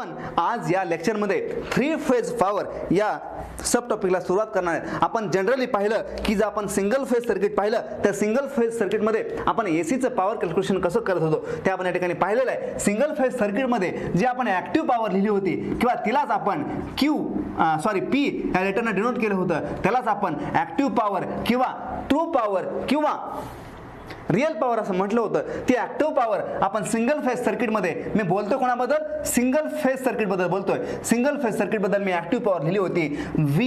आपण आज या लेक्चरमध्ये 3 फेज पॉवर या सब टॉपिकला सुरुवात करणार आहे। आपण जनरली पाहिलं की जर आपण सिंगल फेज सर्किट पाहिलं तर सिंगल फेज सर्किटमध्ये आपण एसीचं पॉवर कॅल्क्युलेशन कसं करत होतो ते आपण या ठिकाणी पाहिलेलं आहे। सिंगल फेज सर्किटमध्ये जे आपण ऍक्टिव्ह पॉवर लिहिली होती किंवा तिलाच आपण पी या लेटरने डिनोट केलं होतं, त्यालाच आपण ऍक्टिव्ह पॉवर किंवा ट्रू पॉवर किंवा रियल पॉवर असं म्हटलं होतं। ती ऍक्टिव्ह पॉवर आपण सिंगल फेज सर्किटमध्ये, मी बोलतोय कोणाबद्दल, सिंगल फेज सर्किट बद्दल बोलतोय। सिंगल फेज सर्किट बद्दल मी ऍक्टिव्ह पॉवर लिहिली होती V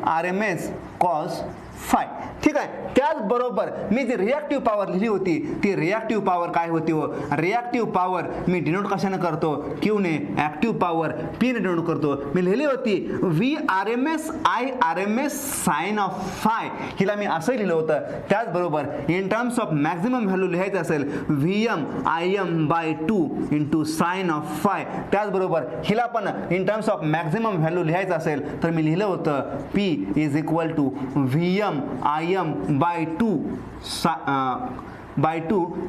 RMS cos फाय, ठीक आहे। त्याचबरोबर मी जी रिॲक्टिव्ह पॉवर लिहिली होती ती रिॲक्टिव्ह पॉवर काय होती हो, रिॲक्टिव्ह पॉवर मी डिनोट कशाने करतो, क्यू ने, ऍक्टिव्ह पॉवर पी ने डिनोट करतो। मी लिहिली होती VRMS साइन ऑफ फाय, हिला मी असं लिहिलं होतं। त्याचबरोबर in terms of maximum value लिहायचं असेल VM/2 into sine of five, त्याचबरोबर हिला पण in terms of maximum value लिहायचं असेल तर मी लिहिलं होतं P is equal to VM/2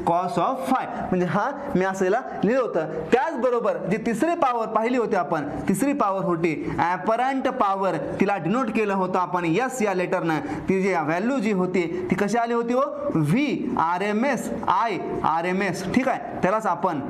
cos of phi, म्हणजे हा मी असं लिहिलं होतं। त्याचबरोबर जी तिसरी पॉवर पाहिली होती आपण, तिसरी पॉवर होती ॲपरंट पॉवर, तिला डिनोट केलं होतं आपण S या लेटरनं। ती जी व्हॅल्यू जी होती ती कशी आली होती हो, VRMS, ठीक आहे। त्यालाच आपण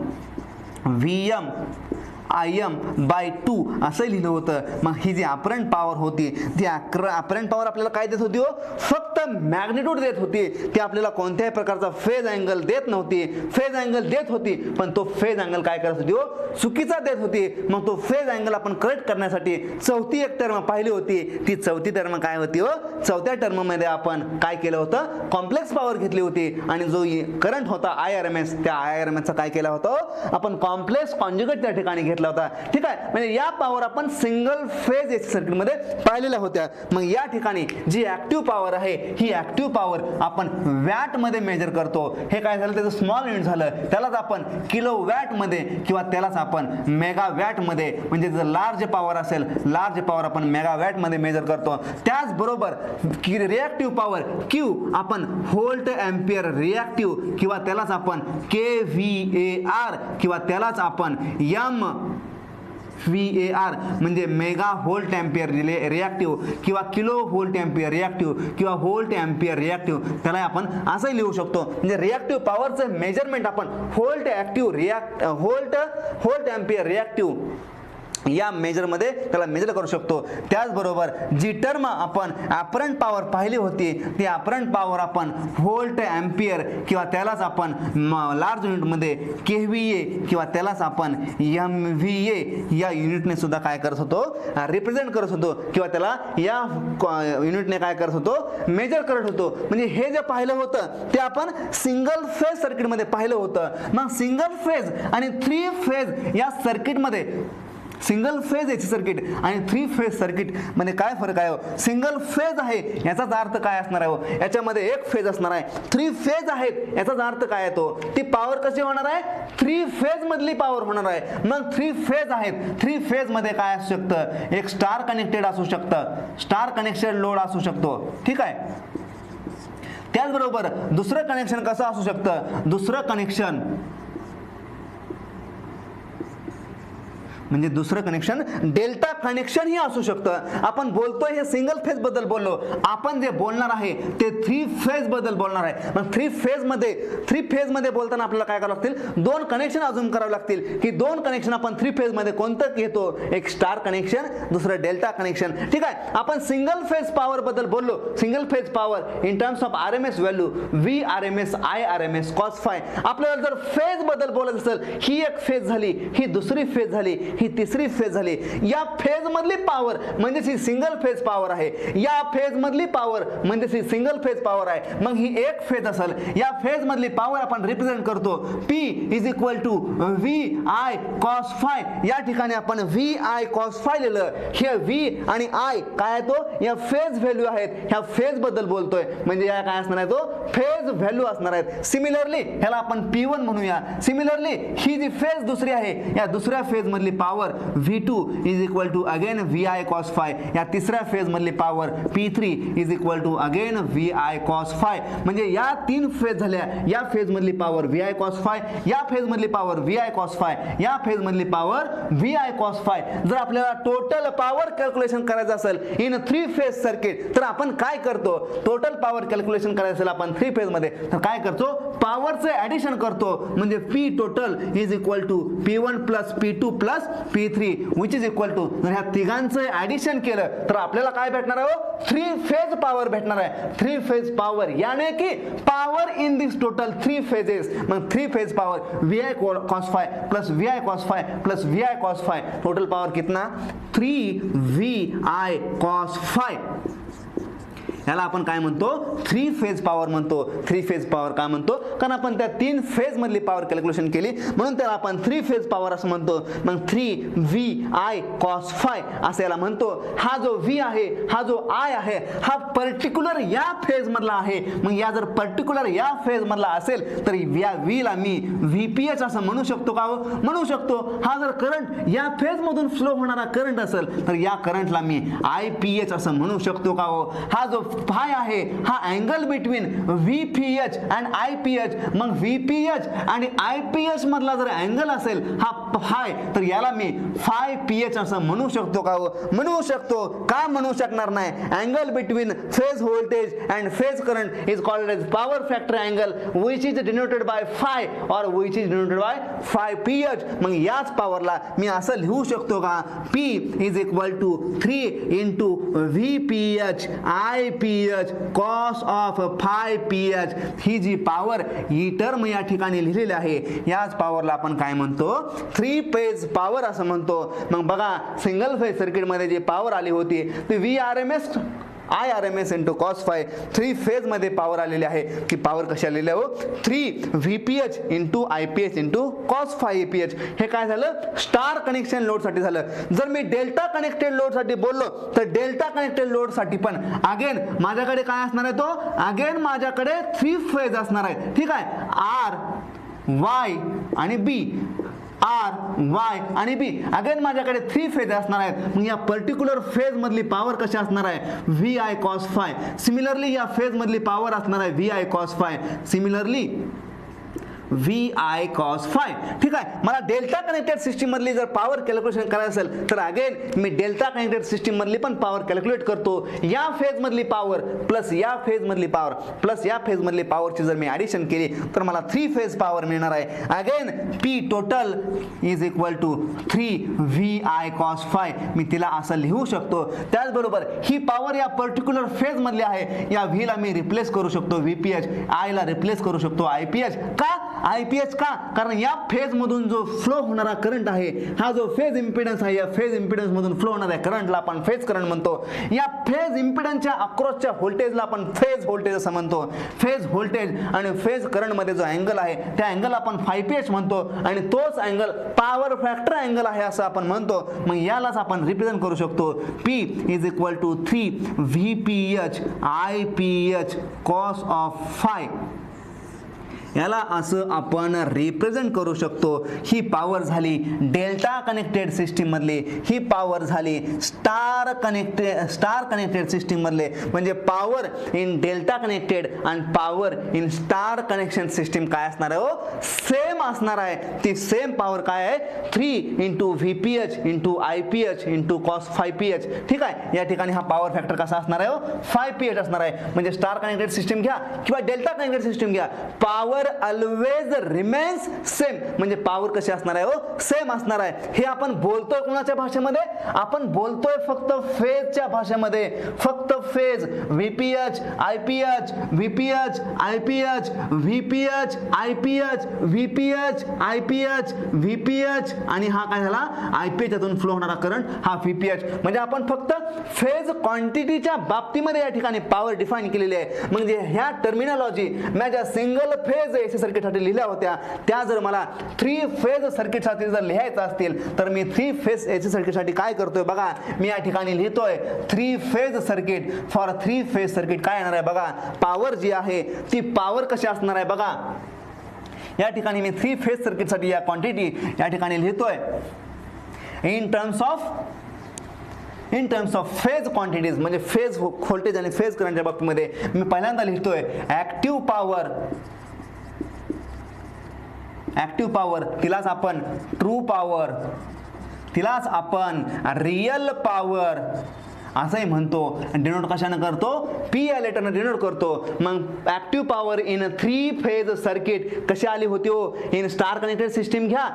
IM/2 असं लिहिलं होतं। मग ही जी अपरंट पॉवर होती ती अपरंट पॉवर आपल्याला काय देत होती हो, फक्त मॅग्निट्यूड देत होती। ती आपल्याला कोणत्याही प्रकारचा फेज अँगल देत नव्हती। फेज अँगल देत होती पण तो फेज अँगल काय करत होती हो, चुकीचा देत होती। मग तो फेज अँगल आपण करेक्ट करण्यासाठी चौथी एक टर्म पाहिली होती। ती चौथी टर्म काय होती हो, चौथ्या टर्म मध्ये आपण काय केलं होतं, कॉम्प्लेक्स पॉवर घेतली होती आणि जो करंट होता IRMS, त्या IRMS चा काय केला होता, आपण कॉम्प्लेक्स कॉन्जुगेट त्या ठिकाणी घेतला होता, ठीक आहे। म्हणजे या पॉवर आपण सिंगल फेज एसी सर्किट मध्ये पाहिलेल्या होत्या। मग या ठिकाणी जी ऍक्टिव्ह पॉवर आहे ही ऍक्टिव्ह पॉवर आपण वॅट मध्ये मेजर करतो। हे काय झालं, त्याचं स्मॉल युनिट झालं, त्यालाच आपण किलो वॅट मध्ये किंवा त्यालाच आपण मेगा वॅट मध्ये, म्हणजे जर लार्ज पॉवर असेल, लार्ज पॉवर आपण मेगा वॅट मध्ये मेजर करतो। त्याचबरोबर रिॲक्टिव्ह पॉवर Q आपण व्होल्ट एम्पियर रिॲक्टिव्ह किंवा त्यालाच आपण kVAR किंवा त्यालाच आपण VAR म्हणजे मेगा व्होल्ट एम्पियर रिॲक्टिव्ह किंवा किलो व्होल्ट एम्पियर रिॲक्टिव्ह किंवा व्होल्ट एम्पियर रिॲक्टिव्ह, त्याला आपण असंही लिहू शकतो। म्हणजे रिॲक्टिव्ह पॉवरचं मेजरमेंट आपण व्होल्ट एम्पियर रिॲक्टिव्ह या मेजरमध्ये त्याला मेजर करू शकतो। त्याचबरोबर जी टर्म आपण ॲपरंट पॉवर पाहिली होती ती ॲपरंट पॉवर आपण व्होल्ट एम्पियर किंवा त्यालाच आपण लार्ज युनिटमध्ये KVA किंवा त्यालाच आपण MVA या युनिटने सुद्धा काय करत होतो, रिप्रेझेंट करत होतो किंवा त्याला या युनिटने काय करत होतो, मेजर करत होतो। म्हणजे हे जे पाहिलं होतं ते आपण सिंगल फेज सर्किटमध्ये पाहिलं होतं। मग सिंगल फेज आणि 3 फेज या सर्किटमध्ये, सिंगल फेज एसी सर्किट आणि 3 फेज सर्किट मध्ये काय फरक आहे हो, सिंगल फेज आहे याचाच अर्थ काय असणार आहे हो, याच्यामध्ये एक फेज असणार आहे। 3 फेज आहेत याचाच अर्थ काय आहे तो, ती पॉवर कशी होणार आहे, 3 फेज मधली पॉवर होणार आहे। मग 3 फेज आहेत, 3 फेज मध्ये काय असू शकतं, एक स्टार कनेक्टेड असू शकतं, स्टार कनेक्टेड लोड असू शकतो, ठीक आहे। त्याचबरोबर दुसरं कनेक्शन कसं असू शकतं, दुसरं कनेक्शन म्हणजे दुसरं कनेक्शन डेल्टा कनेक्शन ही असू शकतं। आपण बोलतोय हे सिंगल फेज बद्दल बोललो, आपण जे बोलणार आहे ते 3 फेज बद्दल बोलणार आहे। मग 3 फेज मध्ये बोलताना आपल्याला काय करावं लागतील, 2 कनेक्शन अजून करावं लागतील। की 2 कनेक्शन आपण 3 फेज मध्ये कोणतं घेतो, एक स्टार कनेक्शन, दुसरं डेल्टा कनेक्शन, ठीक आहे। आपण सिंगल फेज पॉवर बद्दल बोललो, single phase power in terms of RMS value VRMS IRMS cos five. आपल्याला जर फेज बद्दल बोलायचं असेल, ही एक फेज झाली, ही दुसरी फेज झाली, ही तिसरी फेज झाली। या फेज मधली पॉवर म्हणजे ही सिंगल फेज पॉवर आहे, या फेज मधली पॉवर म्हणजे ही सिंगल फेज पॉवर आहे। मग ही एक फेज असेल, या फेज मधली पॉवर आपण रिप्रेझेंट करतो P is equal to VI cos phi. या ठिकाणी आपण VI cos फाय लिहिलं, हे V आणि I काय आहे तो, या फेज व्हॅल्यू आहेत, ह्या फेज बद्दल बोलतोय, म्हणजे या काय असणार आहे तो, फेज व्हॅल्यू असणार आहेत। सिमिलरली ह्याला आपण P1 म्हणूया। सिमिलरली ही जी फेज दुसरी आहे, या दुसऱ्या फेज मधली power V2 is equal to again VI cos phi. या तिसऱ्या फेज मधली power P3 is equal to again VI cos phi. म्हणजे या तीन फेज झाल्या. या फेज मधली पॉवर VI cos phi, या फेज मधली पॉवर VI cos phi, या फेज मधली पॉवर VI cos phi. जर आपल्याला टोटल पॉवर कॅल्क्युलेशन करायचं असेल इन 3 फेज सर्किट तर आपण काय करतो? टोटल पॉवर कॅल्क्युलेशन करायचं असेल आपण 3 फेज मध्ये तर काय करतो? पॉवरचे ऍडिशन करतो. म्हणजे P total is equal to P1 plus P2 plus P3 which is equal to, जर ह्या तिघांचं ऍडिशन केलं तर आपल्याला काय भेटणार आहे? 3 फेज पॉवर भेटणार आहे. 3 फेज पॉवर यानी की power in this total 3 phases. मग 3 phase power VI cos phi plus VI cos phi plus VI cos phi, total power कितना? 3 VI cos phi. याला आपण काय म्हणतो? 3 फेज पॉवर म्हणतो. 3 फेज पॉवर का म्हणतो? कारण आपण त्या 3 फेज मधली पॉवर कॅल्क्युलेशन केली म्हणून त्याला आपण 3 फेज पॉवर असं म्हणतो. मग 3 VI cos phi असं याला म्हणतो. हा जो V आहे, हा जो I आहे, हा पर्टिक्युलर या फेज मधला आहे. मग या जर पर्टिक्युलर या फेज मधला असेल तर या V ला मी VPH असं म्हणू शकतो का? म्हणू शकतो. हा जर करंट या फेज मधून फ्लो होणारा करंट असेल तर या करंटला मी IPH असं म्हणू शकतो का? हा जो फाय आहे हा angle between VPH and IPH. मग VPH आणि IPH मधला जर अँगल असेल हा फाय तर याला मी फाय PH असं म्हणू शकतो का? म्हणू शकतो. का म्हणू शकणार नाही? Angle between phase voltage and phase current is called as power factor angle which is denoted by phi or which is denoted by phi PH. मग याच पॉवरला मी असं लिहू शकतो का? P is equal to 3 into VPH IPH cos of phi PH. ही जी power ही term या ठिकाणी लिहिलेली आहे याच पॉवरला आपण काय म्हणतो? 3 फेज पॉवर असं म्हणतो. मग बघा सिंगल फेज सर्किट मध्ये जी पॉवर आली होती ती VRMS IRMS into cos phi 3 phase मध्ये पॉवर आलेली आहे. की पॉवर कशी आलेली आहे? 3 VPH into IPH into cos phi APH. हे काय झालं? स्टार कनेक्शन लोड साठी झालं. जर मी डेल्टा कनेक्टेड लोड साठी बोललो तर डेल्टा कनेक्टेड लोड साठी पण अगेन माझ्याकडे काय असणार आहे? तो अगेन माझ्याकडे 3 फेज असणार आहे. ठीक आहे. R Y आणि B, R Y आणि B अगेन माझ्याकडे 3 फेज असणार आहेत. मग या पर्टिक्युलर फेज मधली पॉवर कशी असणार आहे? VI cos phi. सिमिलरली या फेज मधली पॉवर असणार आहे VI cos phi. Similarly VI cos phi. ठीक आहे. मला डेल्टा कनेक्टेड सिस्टीम मधली जर पॉवर कॅल्क्युलेशन करायचं असेल तर अगेन मी डेल्टा कनेक्टेड सिस्टीम मधली पण पॉवर कॅल्क्युलेट करतो. या फेज मधली पॉवर प्लस या फेज मधली पॉवर प्लस या फेज मधली पॉवरची जर मी ऍडिशन केली तर मला 3 फेज पॉवर मिळणार आहे. Again P total is equal to 3 VI cos phi. मी तिला असं लिहू शकतो. त्याचबरोबर ही पॉवर या पर्टिक्युलर फेज मधली आहे. या V ला मी रिप्लेस करू शकतो VPH, I ला रिप्लेस करू शकतो IPH. का IPH? का? कारण या फेज मधून जो फ्लो होणारा करंट आहे हा जो फेज इम्पिडन्स आहे या फेज इम्पिडन्स मधून फ्लो होणाऱ्या करंटला आपण फेज करंट म्हणतो. या फेज इम्पिडन्सच्या अक्रॉसच्या व्होल्टेजला आपण फेज व्होल्टेज असं म्हणतो. फेज व्होल्टेज आणि फेज करंट मध्ये जो अँगल आहे त्या अँगल आपण फाय PH म्हणतो आणि तोच अँगल पॉवर फॅक्टर अँगल आहे असं आपण म्हणतो. मग यालाच आपण रिप्रेझेंट करू शकतो. P is equal to 3 VPH IPH cos of phi. याला असं आपण रिप्रेझेंट करू शकतो. ही पॉवर झाली डेल्टा कनेक्टेड सिस्टीम मधली. ही पॉवर झाली स्टार कनेक्टेड सिस्टीम मधले. म्हणजे पॉवर इन डेल्टा कनेक्टेड आणि power in star connection system काय असणार आहे? सेम असणार आहे. ती सेम पॉवर काय आहे? 3 into VPH into IPH into cos phi PH. ठीक आहे. या ठिकाणी हा पॉवर फॅक्टर कसा असणार आहे? phi PH असणार आहे. म्हणजे स्टार कनेक्टेड सिस्टीम घ्या किंवा डेल्टा कनेक्टेड सिस्टीम घ्या, पॉवर ऑलवेज रिमेन्स सेम. म्हणजे पॉवर कशी असणार आहे? सेम असणार आहे. हे आपण बोलतोय कोणाच्या भाषेमध्ये? आपण बोलतोय फक्त फेजच्या भाषेमध्ये. फक्त phase VPH IPH VPH IPH VPH IPH VPH IPH VPH आणि हा काय झाला? IPH यातून फ्लो होणारा करंट हा VPH. म्हणजे आपण फक्त फेज क्वांटिटीच्या बाबतीमध्ये या ठिकाणी पॉवर डिफाइन केलेली आहे. म्हणजे ह्या टर्मिनॉलॉजी माझ्या सिंगल फेज AC सर्किट साठी लिहिल्या होत्या त्या जर मला 3 फेज सर्किट साठी जर लिहायचं असतील तर मी 3 फेज AC सर्किट साठी काय करतोय बघा. मी या ठिकाणी लिहितोय 3 phase circuit. For 3 phase circuit काय येणार आहे बघा? पॉवर जी आहे ती पॉवर कशी असणार आहे बघा. या ठिकाणी मी 3 फेज सर्किट साठी या क्वांटिटी या ठिकाणी लिहितोय. In terms of phase quantities म्हणजे फेज व्होल्टेज आणि फेज करंटच्या बाबतीमध्ये मी पहिल्यांदा लिहितोय ऍक्टिव्ह पॉवर तिलाच आपण ट्रू पॉवर, तिलाच आपण रियल पॉवर असंही म्हणतो. डिनोट कशाने करतो? पी या लेटरने डिनोट करतो. मग active power in 3 phase circuit कशी आली होती हो? इन स्टार कनेक्टेड सिस्टीम घ्या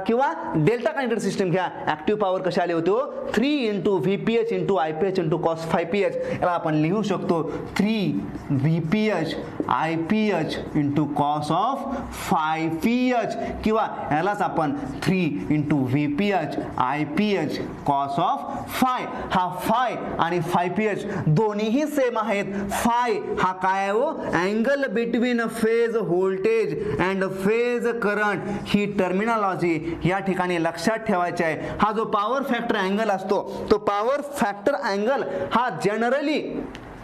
किंवा डेल्टा कनेक्टेड सिस्टीम घ्या. ऍक्टिव्ह पॉवर कशी आली होती हो? 3 × VPH × IPH × cos phi-ph. याला आपण लिहू शकतो 3 VPH IPH × cos of phi-ph किंवा यालाच आपण 3 × VPH IPH cos of phi. हा फाय आणि phi-ph दोन्हीही सेम आहेत. फाय हा काय हो? Angle between phase voltage and phase current. He terminology या ठिकाणी लक्षात ठेवायची आहे. हा जो पॉवर फॅक्टर अँगल असतो तो पॉवर फॅक्टर अँगल हा जनरली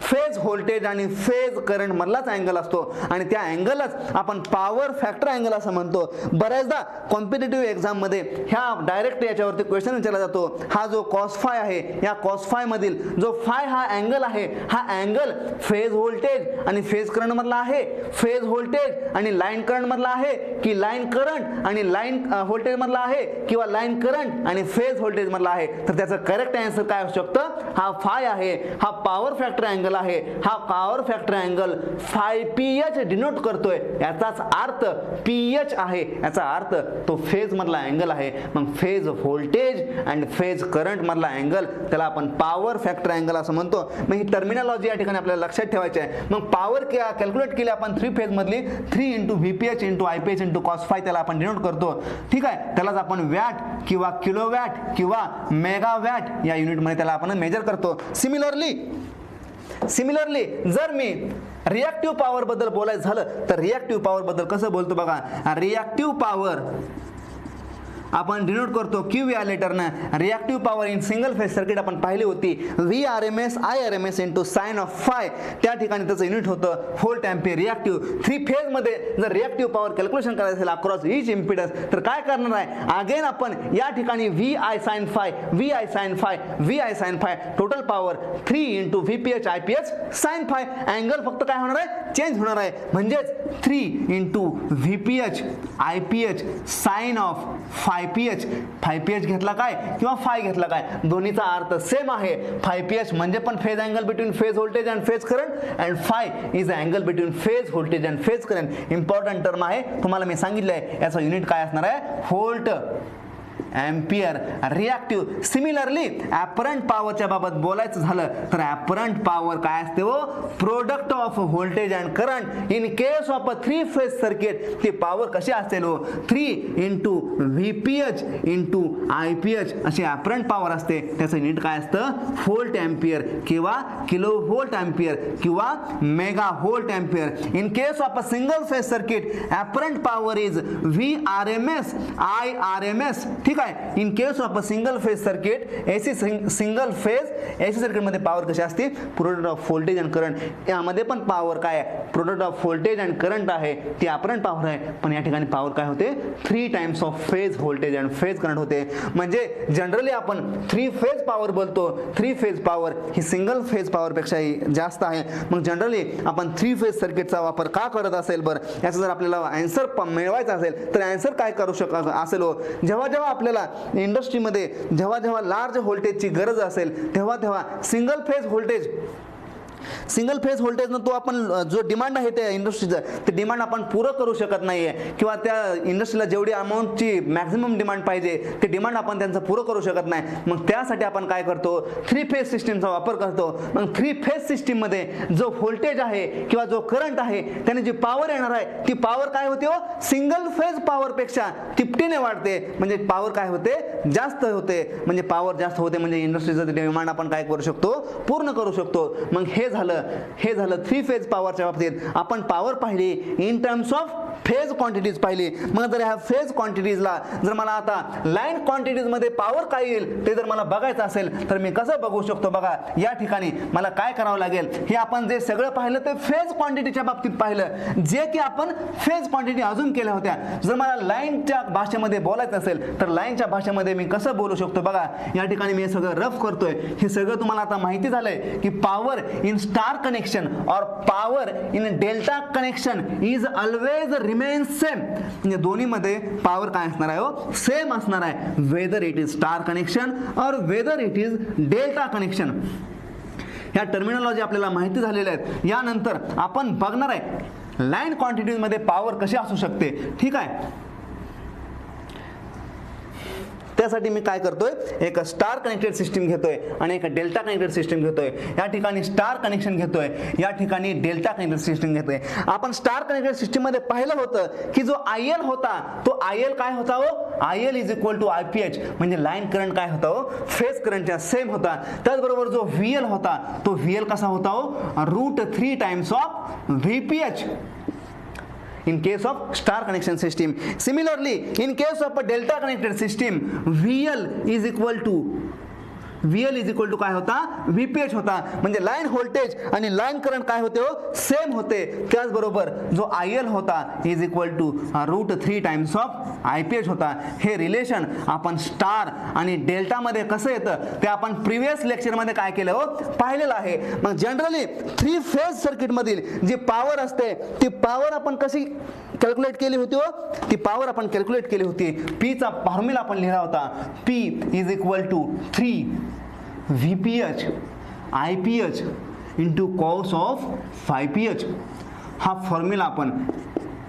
फेज व्होल्टेज आणि फेज करंट मधलाच अँगल असतो आणि त्या अँगलच आपण पॉवर फॅक्टर अँगल असं म्हणतो. बऱ्याचदा कॉम्पिटिटिव्ह एक्झाम मध्ये ह्या डायरेक्ट याच्यावरती क्वेश्चन विचारला जातो. हा जो cos phi आहे या cos phi मधील जो फाय हा अँगल आहे हा अँगल फेज व्होल्टेज आणि फेज करंट मधला आहे, फेज व्होल्टेज आणि लाईन करंट मधला आहे की लाईन करंट आणि लाईन व्होल्टेज मधला आहे किंवा लाईन करंट आणि फेज व्होल्टेज मधला आहे. तर त्याचं करेक्ट आन्सर काय असू शकतं? हा फाय आहे. हा पॉवर फॅक्टर अँगल आहे. हा power factor angle phi-ph denote करतोय. याचाच अर्थ ph आहे. याचा अर्थ तो फेज मधला अँगल आहे. मग phase voltage and phase current मधला अँगल त्याला आपण पॉवर फॅक्टर अँगल असं म्हणतो. मग ही टर्मिनॉलॉजी या ठिकाणी आपल्याला लक्षात ठेवायची आहे. मग पॉवर कॅल्क्युलेट केली आपण 3 फेज मधली 3 × VPH × IPH × cos phi त्याला आपण डिनोट करतो. ठीक आहे. त्यालाच आपण वॅट किंवा किलोवॅट किंवा मेगावॅट या युनिट मध्ये त्याला आपण मेजर करतो. सिमिलरली जर मी रिएक्टिव्ह पॉवर बद्दल बोलायचं झालं तर रिएक्टिव्ह पॉवर बद्दल कसं बोलतो बघा. रिएक्टिव्ह पॉवर आपण डिनोट करतो Q या लेटरनं. Reactive power in single phase circuit आपण पाहिली होती VRMS IRMS × sine of phi. त्या ठिकाणी त्याचं युनिट होतं व्होल्ट एम्पियर रिएक्टिव्ह. 3 फेज मध्ये जर रिएक्टिव्ह पॉवर कॅल्क्युलेशन करायचं असेल अक्रॉस ईच इम्पिडन्स तर काय करणार आहे? अगेन आपण या ठिकाणी VI sin phi total power 3 × VPH IPH sin phi. Angle फक्त काय होणार आहे? चेंज होणार आहे. म्हणजेच 3 × VPH IPH sine of phi-ph घेतला काय किंवा फाय घेतला काय दोन्हीचा अर्थ सेम आहे. phi-ph म्हणजे पण phase angle between phase voltage and phase current and five is angle between phase voltage and phase current. Important term आहे. तुम्हाला मी सांगितलंय याचं युनिट काय असणार आहे? Volt ampere reactive. Similarly apparent पॉवरच्या बाबत बोलायचं झालं तर ॲपरंट पॉवर काय असते हो? Product off voltage and current in case of a 3 phase circuit. ती पॉवर कशी असेल हो? 3 × VPH × IPH अशी ॲपरंट पॉवर असते. त्याचं युनिट काय असतं? व्होल्ट एम्पियर किंवा किलो व्होल्ट एम्पियर किंवा mega volt ampere. In case of a single phase circuit apparent power is VRMS IRMS. ठीक आहे. In case of a single phase circuit single phase AC circuit मध्ये power कशी असते? Product off voltage and current. यामध्ये पण power काय आहे? Product off voltage and current आहे. ती अपरंट पॉवर आहे. पण या ठिकाणी पॉवर काय होते? 3 times of phase voltage and phase current होते. म्हणजे जनरली आपण 3 फेज पॉवर बोलतो. 3 फेज पॉवर ही सिंगल फेज पॉवर पेक्षाही जास्त आहे. मग जनरली आपण 3 फेज सर्किटचा वापर का करत असेल बरं? याचा जर आपल्याला आन्सर मिळवायचा असेल तर आन्सर काय करू शकत असेल हो? जेव्हा आपल्याला इंडस्ट्रीमध्ये जेव्हा लार्ज व्होल्टेजची गरज असेल तेव्हा सिंगल फेज व्होल्टेजनं तो आपण जो डिमांड आहे त्या इंडस्ट्रीचा ते डिमांड आपण पुरं करू शकत नाहीये किंवा त्या इंडस्ट्रीला जेवढी अमाऊंटची मॅक्झिमम डिमांड पाहिजे ते डिमांड आपण त्यांचं पुरं करू शकत नाही. मग त्यासाठी आपण काय करतो? 3 फेज सिस्टीमचा वापर करतो. मग 3 फेज सिस्टीम मध्ये जो व्होल्टेज आहे किंवा जो करंट आहे त्याने जी पॉवर येणार आहे ती पॉवर काय होते हो? सिंगल फेज पॉवर पेक्षा तिपटीने वाढते. म्हणजे पॉवर काय होते? जास्त होते. म्हणजे पॉवर जास्त होते म्हणजे इंडस्ट्रीचं डिमांड आपण काय करू शकतो? पूर्ण करू शकतो. मग हे झालं 3 फेज पॉवरच्या बाबतीत. आपण पॉवर पाहिली in terms of phase quantities पाहिली. मग जर ह्या फेज क्वांटिटीजला जर मला आता लाईन क्वांटिटीज मध्ये पॉवर काय येईल ते जर मला बघायचं असेल तर मी कसं बघू शकतो. बघा या ठिकाणी मला काय करावं लागेल, हे आपण जे सगळं पाहिलं ते फेज क्वांटिटीच्या बाबतीत पाहिलं, जे की आपण फेज क्वांटिटी अजून केल्या होत्या. जर मला लाईनच्या भाषेमध्ये बोलायचं असेल तर लाईनच्या भाषेमध्ये मी कसं बोलू शकतो. बघा या ठिकाणी मी हे सगळं रफ करतोय. हे सगळं तुम्हाला आता माहिती झालंय की पॉवर इन स्टार कनेक्शन और power in delta connection is always remain same. म्हणजे दोन्ही मध्ये पॉवर काय असणार आहे हो, सेम असणार आहे, whether it is star connection or whether it is delta connection. ह्या टर्मिनॉलॉजी आपल्याला माहिती झालेल्या आहेत. यानंतर आपण बघणार आहे लाईन क्वांटिटीज मध्ये पॉवर कशी असू शकते. ठीक आहे, त्यासाठी मी काय करतोय, एक स्टार कनेक्टेड सिस्टीम घेतोय आणि एक डेल्टा कनेक्टेड सिस्टीम घेतोय. या ठिकाणी स्टार कनेक्शन घेतोय, या ठिकाणी डेल्टा कनेक्टेड सिस्टीम घेतोय. आपण स्टार कनेक्टेड सिस्टीम मध्ये पाहिलं होतं की जो IL होता तो IL काय होता हो, IL is equal to IPH, म्हणजे लाईन करंट काय होता हो, फेज करंटच्या सेम होता. त्याचबरोबर जो VL होता तो VL कसा होता हो, √3 times of VPH in case of star connection system. Similarly, in case of a delta connected system, VL is equal to काय होता, VPH होता. म्हणजे लाईन व्होल्टेज आणि लाईन करंट काय होते हो, सेम होते. त्याचबरोबर जो IL होता is equal to √3 times of IPH होता. हे रिलेशन आपण स्टार आणि डेल्टा मध्ये कसं येतं ते आपण प्रिव्हियस लेक्चर मध्ये काय केलं हो, पाहिलेलं आहे. मग जनरली 3 फेज सर्किट मधील जी पॉवर असते ती पॉवर आपण कशी कॅल्क्युलेट केली होती हो, ती पॉवर आपण कॅल्क्युलेट केली होती. P चा फॉर्म्युला आपण लिहिला होता, P is equal to 3 VPH IPH into cos of 5PH. हा फॉर्म्युला आपण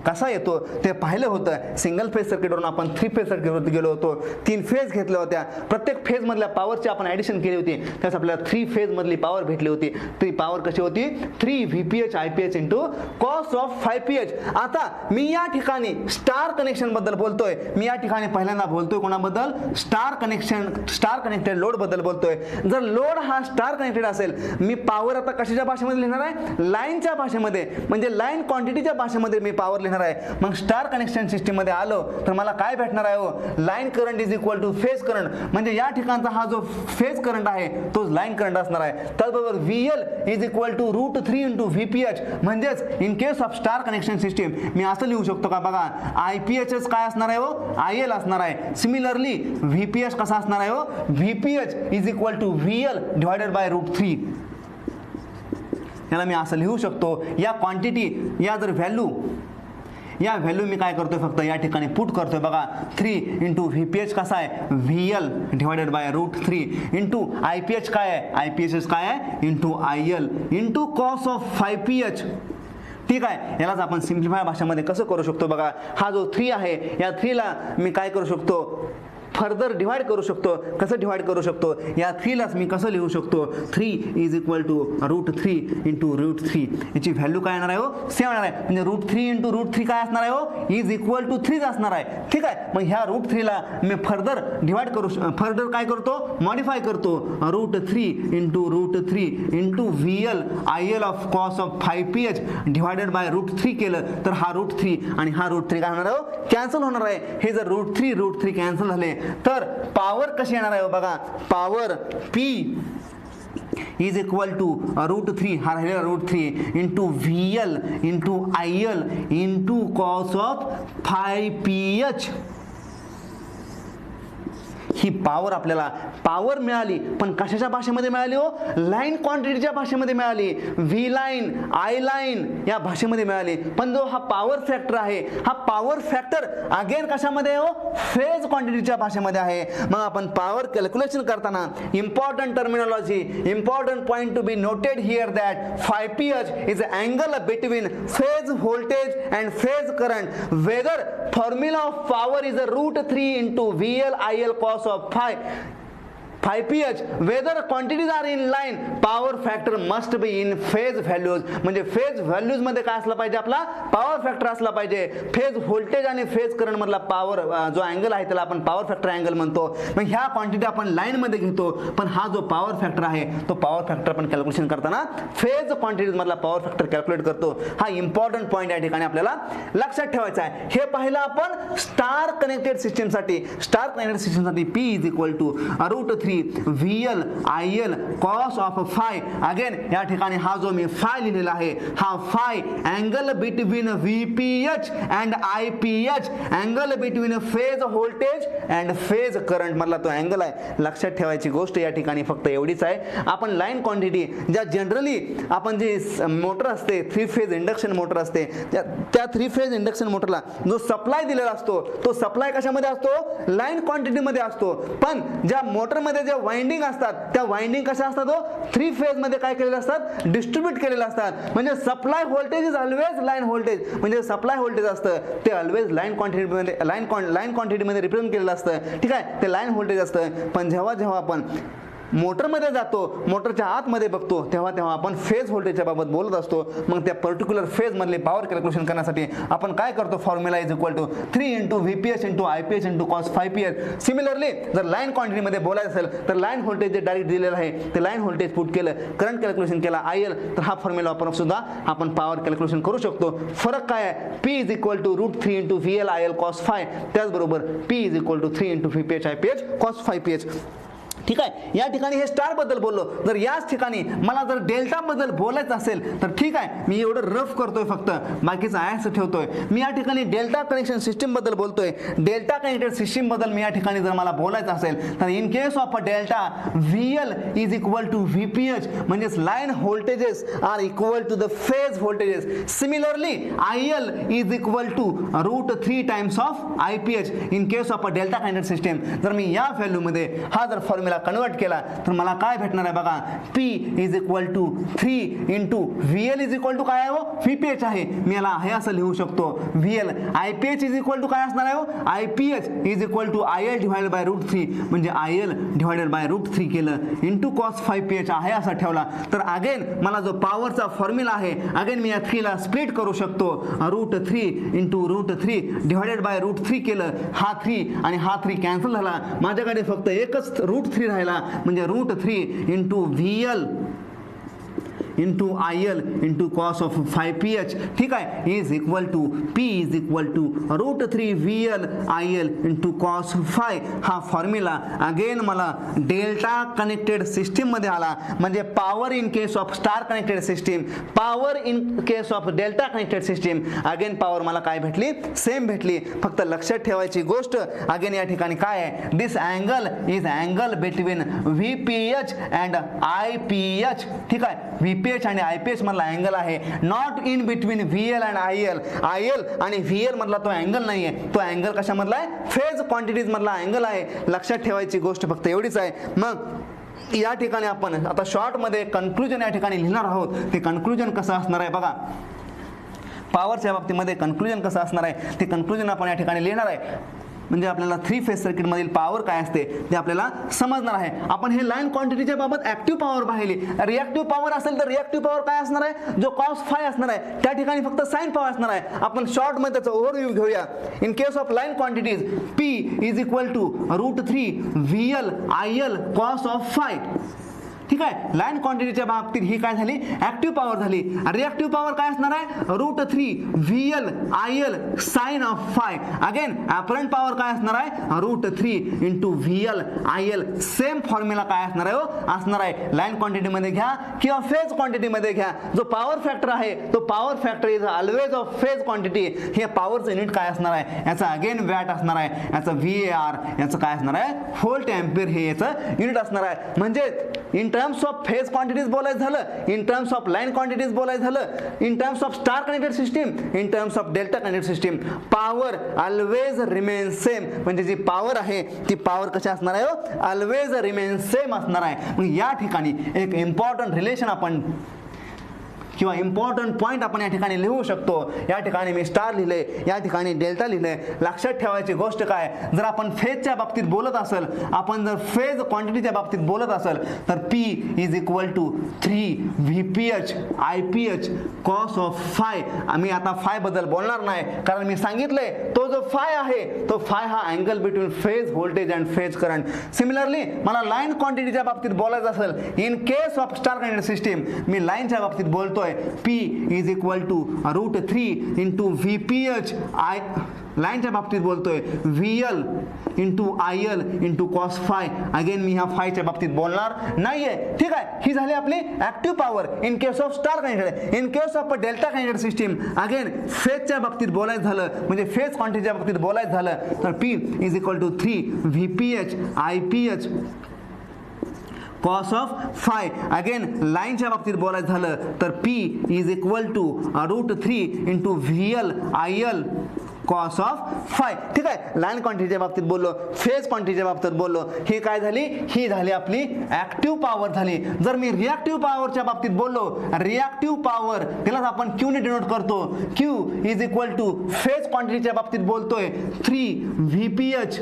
कसा येतो ते पाहिलं होतं. सिंगल फेज सर्किटवरून आपण 3 फेज सर्किटवरती गेलो होतो. 3 फेज घेतल्या होत्या, प्रत्येक फेज मधल्या पॉवरची आपण ॲडिशन केली होती, त्यास आपल्याला 3 फेज मधली पॉवर भेटली होती. ती पॉवर कशी होती, 3 VPH IPH into cos of 5PH. आता मी या ठिकाणी स्टार कनेक्शन बद्दल बोलतोय. मी या ठिकाणी पहिल्यांदा बोलतोय कोणाबद्दल, star connection, star connected load बद्दल बोलतोय. जर लोड हा स्टार कनेक्टेड असेल, मी पॉवर आता कशाच्या भाषेमध्ये लिहिणार आहे, लाईनच्या भाषेमध्ये, म्हणजे लाईन क्वांटिटीच्या भाषेमध्ये मी पॉवर लिहिणार आहे. मग स्टार कनेक्शन सिस्टीम मध्ये आलो तर मला काय भेटणार आहे हो, line current is equal to phase current. म्हणजे या ठिकाणचा हा जो फेज करंट आहे तो लाईन करंट असणार आहे. त्याचबरोबर VL is equal to √3 into VPH. म्हणजेच in case of star connection system मी असं लिहू शकतो का, बघा IPH काय असणार आहे हो, IL असणार आहे. सिमिलरली VPH कसा असणार आहे हो, VPH is equal to VL divided by √3. याला मी असं लिहू शकतो. या क्वांटिटी, या जर या व्हॅल्यू मी काय करतोय, फक्त या ठिकाणी पुट करतोय. बघा 3 इंटू VPH कसा आहे, VL divided by √3 into IPH काय आहे, IPH काय आहे, into IL into cos of 5PH. ठीक आहे, यालाच आपण सिम्प्लिफाय भाषेमध्ये कसं करू शकतो. बघा हा जो 3 आहे, या 3 ला मी काय करू शकतो, फर्दर डिवाइड करू शकतो. कसं डिवाइड करू शकतो, या 3 लाच मी कसं लिहू शकतो, 3 इज इक्वल टू √3 इंटू √3. याची व्हॅल्यू काय येणार आहे हो, सेम येणार आहे. म्हणजे √3 इंटू √3 काय असणार आहे हो, इज इक्वल टू 3 असणार आहे. ठीक आहे, मग ह्या √3 ला मी फर्दर डिवाइड करू, फर्दर काय करतो, मॉडिफाय करतो. √3 into √3 into VL IL of cos of 5PH divided by √3 केलं तर हा √3 आणि हा √3 काय होणार आहे हो, कॅन्सल होणार आहे. हे जर √3 कॅन्सल झाले तर पॉवर कशी येणार आहे बघा, power P is equal to √3, हा राहिलेला √3 into VL into IL into cos of 5PH. ही पॉवर आपल्याला पॉवर मिळाली, पण कशाच्या भाषेमध्ये मिळाली हो, लाईन क्वांटिटीच्या भाषेमध्ये मिळाली. V लाईन I लाईन या भाषेमध्ये मिळाली. पण जो हा पॉवर फॅक्टर आहे, हा पॉवर फॅक्टर अगेन कशामध्ये हो, फेज क्वांटिटीच्या भाषेमध्ये आहे. मग आपण पॉवर कॅल्क्युलेशन करताना important terminology, important point to be noted here that 5PH is angle between phase voltage and phase current. Whether formula of power is √3 into VL IL cos of 5. 5pH whether quantities are in line power factor must be in phase values. म्हणजे phase values मध्ये काय असला पाहिजे, आपला power factor असला पाहिजे. Phase voltage आणि phase current मधला पॉवर जो अँगल आहे त्याला आपण पॉवर फॅक्टर अँगल म्हणतो. मग ह्या क्वांटिटी आपण लाईन मध्ये घेतो, पण हा जो पॉवर फॅक्टर आहे तो पॉवर फॅक्टर आपण कॅल्क्युलेशन करताना फेज क्वांटिटीज मधला पॉवर फॅक्टर कॅल्क्युलेट करतो. हा इम्पॉर्टंट पॉईंट या ठिकाणी आपल्याला लक्षात ठेवायचा आहे. हे पाहिलं आपण स्टार कनेक्टेड सिस्टीम साठी. स्टार कनेक्टेड सिस्टीम साठी P is equal to √3 VL IL cos of phi. Again या ठिकाणी हा जो मी phi लिहिलेला आहे हा phi angle between VPH and IPH, angle between phase voltage and phase current मधला तो अँगल आहे. लक्षात ठेवायची गोष्ट या ठिकाणी फक्त एवढीच आहे, आपण लाईन क्वांटिटी ज्या जनरली आपण जी मोटर असते 3 फेज इंडक्शन मोटर असते त्या 3 फेज इंडक्शन मोटरला जो सप्लाय दिलेला असतो तो सप्लाय कशामध्ये असतो, लाईन क्वांटिटी मध्ये असतो. पण ज्या मोटर मध्ये जे वाइंडिंग असतात त्या वाइंडिंग कशा असतात, 3 फेज मध्ये काय केलेले असतात, डिस्ट्रीब्यूट केलेले असतात. म्हणजे supply voltage is always line voltage. म्हणजे सप्लाय व्होल्टेज असतं ते ऑलवेज लाईन क्वांटिटी मध्ये लाईन क्वांटिटी मध्ये रिप्रेझेंट केलेलं असतं. ठीक आहे, ते लाईन व्होल्टेज असतं. पण जेव्हा आपण मोटरमध्ये जातो, मोटरच्या आतमध्ये बघतो, तेव्हा आपण फेज व्होल्टेजच्या बाबत बोलत असतो. मग त्या पर्टिक्युलर फेज मधले पॉवर कॅल्क्युलेशन करण्यासाठी आपण काय करतो, formula is equal to 3 × VPH × IPH × cos 5pH. Similarly जर लाईन क्वांटिटी मध्ये बोलायचं असेल तर लाईन व्होल्टेज जे डायरेक्ट दिलेलं आहे ते लाईन व्होल्टेज पुट केलं, करंट कॅल्क्युलेशन केला IL, तर हा फॉर्म्युला वापरून सुद्धा आपण पॉवर कॅल्क्युलेशन करू शकतो. फरक काय आहे, P is equal to √3 × VL IL cos 5. त्याचबरोबर P is equal to 3 × VPH IPH cos 5pH. ठीक आहे, या ठिकाणी हे स्टार बद्दल बोललो. जर याच ठिकाणी मला जर डेल्टा बद्दल बोलायचं असेल तर ठीक आहे, मी एवढं रफ करतोय, फक्त बाकीचं आयस ठेवतोय. मी या ठिकाणी डेल्टा कनेक्शन सिस्टीम बद्दल बोलतोय. डेल्टा कनेक्टेड सिस्टीम बद्दल मी या ठिकाणी जर मला बोलायचं असेल तर in case of a delta VL is equal to VPH, म्हणजेच line voltages are equal to the phase voltages. Similarly IL is equal to √3 times of IPH in case of a delta connected system. जर मी या value मध्ये हा जर formula convert केला तर मला काय भेटणार आहे बघा, P is equal to 3 × VL is equal to काय आहे, VPH आहे. मी याला हे असं लिहू शकतो VL. IPH is equal to काय असणार आहे, IPH is equal to IL divided by √3, म्हणजे IL डिवाइडेड बाय √3 केलं इंटू cos 5pH आहे असा ठेवला. तर अगेन मला जो पॉवरचा फॉर्म्युला आहे अगेन मी या 3 ला स्प्लिट करू शकतो. √3 × √3 डिवाइडेड बाय √3 केलं, हा 3 आणि हा 3 कॅन्सल झाला. माझ्याकडे फक्त एकच √3 राहिला, म्हणजे √3 × VL into IL into cos of 5pH. ठीक आहे, is equal to P is equal to √3 VL IL into cos 5. हा फॉर्म्युला अगेन मला डेल्टा कनेक्टेड सिस्टीम मध्ये आला. म्हणजे power in case of star connected system, power in case of delta connected system. Again power मला काय भेटली, same भेटली. फक्त लक्षात ठेवायची गोष्ट अगेन या ठिकाणी काय आहे, this angle is angle between VPH and IPH. ठीक आहे, VPH आणि IPH मधला अँगल आहे, not in between VL and IL. IL आणि VL मधला तो अँगल नाहीये, तो अँगल कशामधला आहे, फेज क्वांटिटीज मधला अँगल आहे. लक्षात ठेवायची गोष्ट फक्त एवढीच आहे. मग या ठिकाणी आपण आता शॉर्ट मध्ये कन्क्लुजन या ठिकाणी लिहिणार आहोत. ते कन्क्लुजन कसं असणार आहे बघा, पॉवरच्या बाबतीमध्ये कन्क्लुजन कसं असणार आहे ते कन्क्लुजन आपण या ठिकाणी लिहिणार आहे. म्हणजे आपल्याला 3 फेज सर्किट मधील पॉवर काय असते ते आपल्याला समजणार आहे. आपण हे लाईन क्वांटिटीच्या बाबत ऍक्टिव्ह पॉवर पाहिली. रिएक्टिव्ह पॉवर असेल तर रिएक्टिव्ह पॉवर काय असणार आहे, जो cos 5 असणार आहे त्या ठिकाणी फक्त साइन पॉवर असणार आहे. आपण शॉर्ट मध्ये त्याचा ओव्हरव्ह्यू घेऊया. In case of line quantities P is equal to √3 VL IL cos of 5. ठीक आहे, लाईन क्वांटिटीच्या बाबतीत ही काय झाली, ऍक्टिव्ह पॉवर झाली. रिएक्टिव्ह पॉवर काय असणार आहे, √3 VL IL sin of 5. Again apparent power काय असणार आहे, √3 × VL IL. सेम फॉर्म्युला काय असणार आहे, असणार आहे लाईन क्वांटिटी मध्ये घ्या किंवा फेज क्वांटिटी मध्ये घ्या. जो पॉवर फॅक्टर आहे तो power factor is always of phase quantity. हे पॉवरचं युनिट काय असणार आहे, याचा अगेन वॅट असणार आहे, याचा VAR, याचं काय असणार आहे, व्होल्ट एम्पियर हे याचं युनिट असणार आहे. म्हणजे in terms of phase quantities बोलायचं झालं, in terms of line quantities बोलायचं झालं, in terms of star connected system, in terms of delta connected system, power always remain same. म्हणजे जी पॉवर आहे ती पॉवर कशी असणार आहे, ऑलवेज रिमेन सेम असणार आहे. मग या ठिकाणी एक इम्पॉर्टंट रिलेशन आपण किंवा इम्पॉर्टंट पॉईंट आपण या ठिकाणी लिहू शकतो. या ठिकाणी मी स्टार लिहिले, या ठिकाणी डेल्टा लिहिले. लक्षात ठेवायची गोष्ट काय, जर आपण फेजच्या बाबतीत बोलत असेल, आपण जर फेज क्वांटिटीच्या बाबतीत बोलत असेल तर P is equal to 3 VPH IPH cos of phi. आम्ही आता फाय बद्दल बोलणार नाही, कारण मी सांगितलंय तो जो फाय आहे तो फाय हा angle between phase voltage and phase current. Similarly मला लाईन क्वांटिटीच्या बाबतीत बोलायचं असेल, in case of star connected system मी लाईनच्या बाबतीत बोलतोय, P is equal to √3 into VPH I लाईनच्या बाबतीत बोलतोय VL into IL into cos phi. Again मी ह्या फायच्या बाबतीत बोलणार नाहीये. ठीक आहे, ही झाली आपली active power in case of star connected. In case of delta connected system again फेजच्या बाबतीत बोलायचं झालं, म्हणजे फेज क्वांटिटीच्या बाबतीत बोलायचं झालं तर P is equal to 3 VPH IPH cos of phi. Again लाईनच्या बाबतीत बोलायचं झालं तर P is equal to √3 into VL IL cos of phi. ठीक आहे, लाईन क्वांटिटीच्या बाबतीत बोललो, फेज क्वांटिटीच्या बाबतीत बोललो. ही काय झाली, ही झाली आपली ऍक्टिव्ह पॉवर झाली. जर मी रिॲक्टिव्ह पॉवरच्या बाबतीत बोललो, रिॲक्टिव्ह पॉवर त्यालाच आपण Q ने डिनोट करतो. Q is equal to phase क्वांटिटीच्या बाबतीत बोलतोय 3 VPH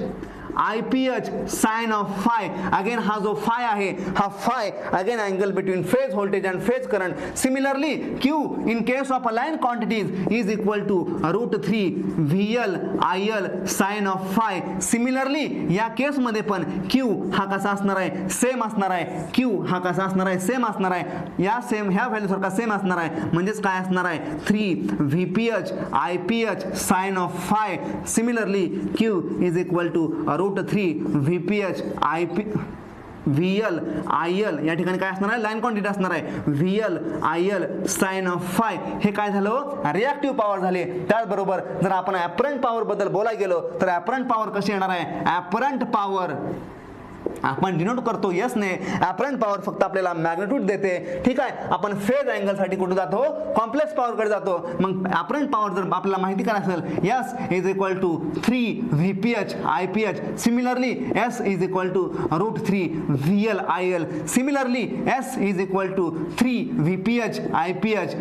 IPH sine of phi. Again हा जो फाय आहे हा phi again angle between phase voltage and phase current. Similarly Q in case of a line quantities is equal to √3 VL IL sine of phi. Similarly या case मध्ये पण Q हा कसा असणार आहे, सेम असणार आहे. Q हा कसा असणार आहे, सेम असणार आहे. या सेम ह्या व्हॅल्यू सारखा सेम असणार आहे, म्हणजेच काय असणार आहे 3 VPH IPH sine of phi. Similarly Q is equal to √3 VPH IP VL IL या ठिकाणी काय असणार आहे, लाईन क्वांटिटी असणार आहे VL IL sine of phi. हे काय झालं, रिॲक्टिव्ह पॉवर झाली. त्याचबरोबर जर आपण ॲपरंट पॉवर बद्दल बोलायला गेलो तर ॲपरंट पॉवर कशी येणार आहे, ॲपरंट पॉवर आपण डिनोट करतो यस ने. ॲपरंट पॉवर फक्त आपल्याला मॅग्निट्यूड देते. ठीक आहे, आपण फेज अँगल साठी कुठे जातो, कॉम्प्लेक्स पॉवर कडे जातो. मग ॲपरंट पॉवर जर आपल्याला माहिती करायचं असेल, S is equal to 3 VPH IPH. Similarly S is equal to √3 VL IL. Similarly S is equal to 3 VPH IPH.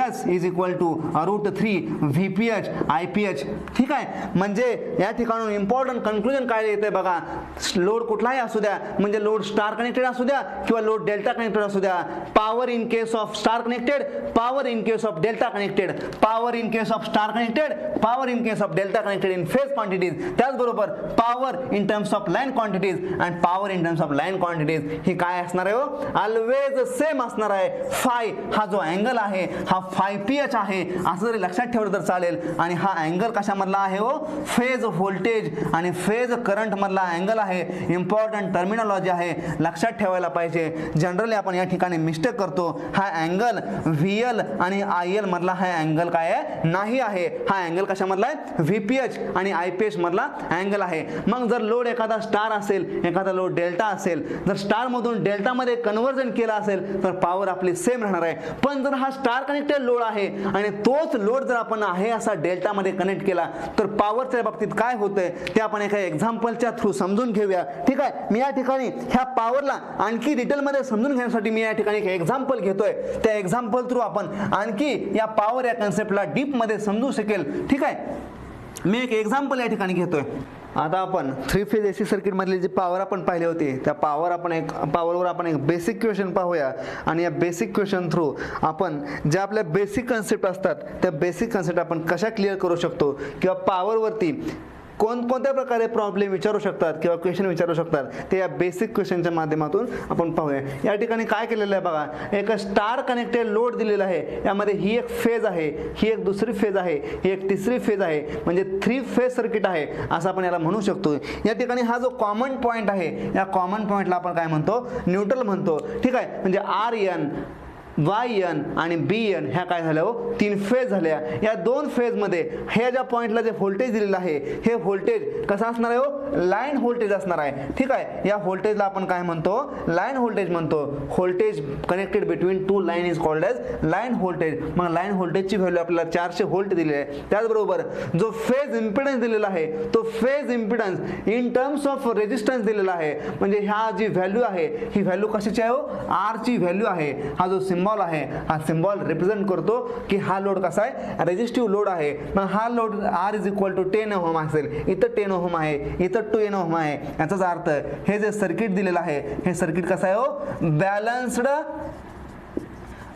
S is equal to √3 VPH IPH. ठीक आहे, म्हणजे या ठिकाणून इम्पॉर्टंट कन्क्लुजन काय येते बघा, लोड कुठलाही असू द्या, म्हणजे लोड स्टार कनेक्टेड असू द्या किंवा लोड डेल्टा कनेक्टेड असू द्या, power in case of star connected, power in case of delta connected, power in case of star connected, power in case of delta connected in phase quantities. त्याचबरोबर power in terms of line quantities and power in terms of line quantities. ही काय असणार आहे, always same असणार आहे. Five हा जो angle आहे हा 5PH आहे असं जरी लक्षात ठेवलं तर चालेल. आणि हा अँगल कशामधला आहे हो, फेज व्होल्टेज आणि फेज करंट मधला अँगल आहे. इम्पॉर्टंट टर्मिनॉलॉजी आहे, लक्षात ठेवायला पाहिजे. जनरली आपण या ठिकाणी मिस्टेक करतो. हा अँगल VL आणि IL मधला हा अँगल काय आहे, नाही आहे. हा अँगल कशामधला आहे, VPH आणि IPH मधला अँगल आहे. मग जर लोड एखादा स्टार असेल, एखादा लोड डेल्टा असेल, जर स्टार मधून डेल्टा मध्ये कन्व्हर्जन केलं असेल तर पॉवर आपली सेम राहणार आहे. पण जर हा स्टार कनेक्टेड लोड आहे आणि तोच लोड जर आपण आहे असा डेल्टा मध्ये कनेक्ट केला तर पॉवरच्या बाबतीत काय होतंय ते आपण एका एक्झाम्पलच्या थ्रू समजून घेऊया. ठीक आहे, मी या ठिकाणी ह्या पॉवरला आणखी डिटेलमध्ये समजून घेण्यासाठी मी या ठिकाणी एक एक्झाम्पल घेतोय. त्या एक्झाम्पल थ्रू आपण आणखी या पॉवर या कन्सेप्टला डीप मध्ये समजू शकेल. ठीक आहे, मी एक एक्झाम्पल या ठिकाणी घेतोय. आता आपण 3 फेज AC सर्किट मधली जी पॉवर आपण पाहिली होती त्या पॉवरवर आपण एक बेसिक क्वेश्चन पाहूया. आणि या बेसिक क्वेश्चन थ्रू आपण ज्या आपल्या बेसिक कन्सेप्ट असतात त्या बेसिक कन्सेप्ट आपण कशा क्लिअर करू शकतो किंवा पॉवरवरती कोणत्या प्रकारे प्रॉब्लेम विचारू शकतात किंवा क्वेश्चन विचारू शकतात ते या बेसिक क्वेश्चनच्या माध्यमातून आपण पाहूया. या ठिकाणी काय केलेलं आहे बघा, एक स्टार कनेक्टेड लोड दिलेला आहे. यामध्ये ही एक फेज आहे, ही एक दुसरी फेज आहे, ही एक तिसरी फेज आहे, म्हणजे 3 फेज सर्किट आहे असं आपण याला म्हणू शकतो. या ठिकाणी हा जो कॉमन पॉईंट आहे या कॉमन पॉईंटला आपण काय म्हणतो, न्यूट्रल म्हणतो. ठीक आहे, म्हणजे RN YN आणि BN ह्या काय झाल्या हो, 3 फेज झाल्या. या 2 फेज मध्ये ह्या ज्या पॉइंटला जे व्होल्टेज दिलेलं आहे हे व्होल्टेज कसं असणार आहे हो, लाईन व्होल्टेज असणार आहे. ठीक आहे, या व्होल्टेजला आपण काय म्हणतो, लाईन व्होल्टेज म्हणतो. Voltage connected between 2 line is called as line voltage. मग लाईन व्होल्टेजची व्हॅल्यू आपल्याला 400 व्होल्ट दिलेली आहे. त्याचबरोबर जो फेज इम्पिडन्स दिलेला आहे तो phase impedance in terms of resistance दिलेला आहे. म्हणजे ह्या जी व्हॅल्यू आहे ही व्हॅल्यू कशाची आहे हो, R ची व्हॅल्यू आहे. हा जो सिम्बॉल आहे, हा सिम्बॉल रिप्रेझेंट करतो की हा लोड कसा आहे, रेजिस्टिव्ह लोड आहे. मग हा load R is equal to 10 ohm असेल, इथं 10 ओहम आहे, इथं 10 ओहम आहे. याचाच अर्थ हे जे सर्किट दिलेलं आहे हे सर्किट कसं आहे हो, बॅलन्स्ड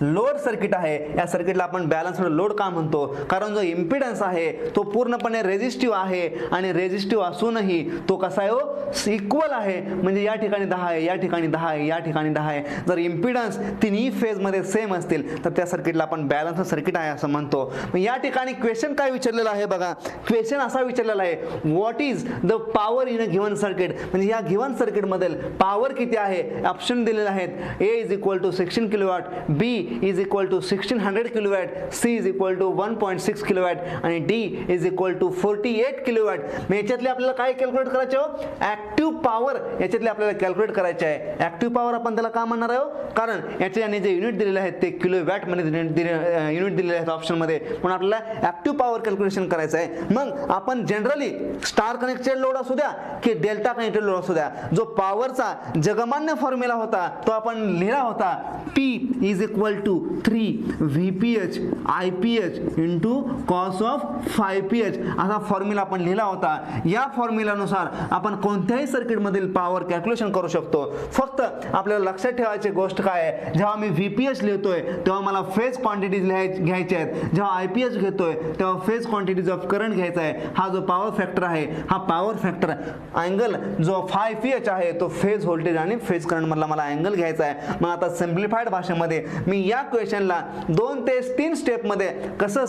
लोड सर्किट आहे. या सर्किटला आपण बॅलन्स्ड लोड का म्हणतो, कारण जो इम्पिडन्स आहे तो पूर्णपणे रेजिस्टिव्ह आहे आणि रेजिस्टिव्ह असूनही तो कसा आहे हो, इक्वल आहे. म्हणजे या ठिकाणी 10 आहे, या ठिकाणी 10 आहे, या ठिकाणी 10 आहे. जर इम्पिडन्स तिन्ही फेजमध्ये सेम असतील तर त्या सर्किटला आपण बॅलन्स्ड सर्किट आहे असं म्हणतो. या ठिकाणी क्वेश्चन काय विचारलेला आहे बघा, क्वेश्चन असा विचारलेला आहे, what is the power in a given circuit. म्हणजे या गिव्हन सर्किटमधील पॉवर किती आहे, ऑप्शन दिलेले आहेत. A is equal to 16 kilowatt, B is equal to 1600 kilowatt, C is equal to 1.6 kilowatt आणि D is equal to 48 kilowatt. मग याच्यातले आपल्याला काय कॅल्क्युलेट करायचे हो, ऍक्टिव्ह पॉवर याच्यातले आपल्याला कॅल्क्युलेट करायचे आहे. ऍक्टिव्ह पॉवर आपण त्याला का म्हणणार आहे, कारण याच्याने जे युनिट दिलेले आहेत ते किलोवॅट मध्ये युनिट दिलेले आहेत ऑप्शन मध्ये, म्हणून आपल्याला ऍक्टिव्ह पॉवर कॅल्क्युलेशन करायचं आहे. मग आपण जनरली स्टार कनेक्टेड लोड असू द्या की डेल्टा कनेक्टेड लोड असू द्या, जो पॉवरचा जगमान्य फॉर्म्युला होता तो आपण लिहिला होता, P is equal to 3 VPH IPH into cos of 5PH असा फॉर्म्युला आपण लिहिला होता. या फॉर्म्युलानुसार आपण कोणत्याही सर्किट मधील पॉवर कॅल्क्युलेशन करू शकतो. फक्त आपल्याला लक्षात ठेवायची गोष्ट काय आहे, जेव्हा मी VPH लिहितोय तेव्हा मला फेज क्वांटिटीज घ्यायच्या आहेत, जेव्हा IPH घेतोय तेव्हा फेज क्वांटिटीज ऑफ करंट घ्यायचा आहे. हा जो पॉवर फॅक्टर आहे हा पॉवर फॅक्टर अँगल जो 5PH आहे तो फेज व्होल्टेज आणि फेज करंट मधला मला अँगल घ्यायचा आहे. मग आता सिम्प्लिफाईड भाषेमध्ये मी या क्वेश्चनला 2 ते 3 स्टेप मध्ये कसं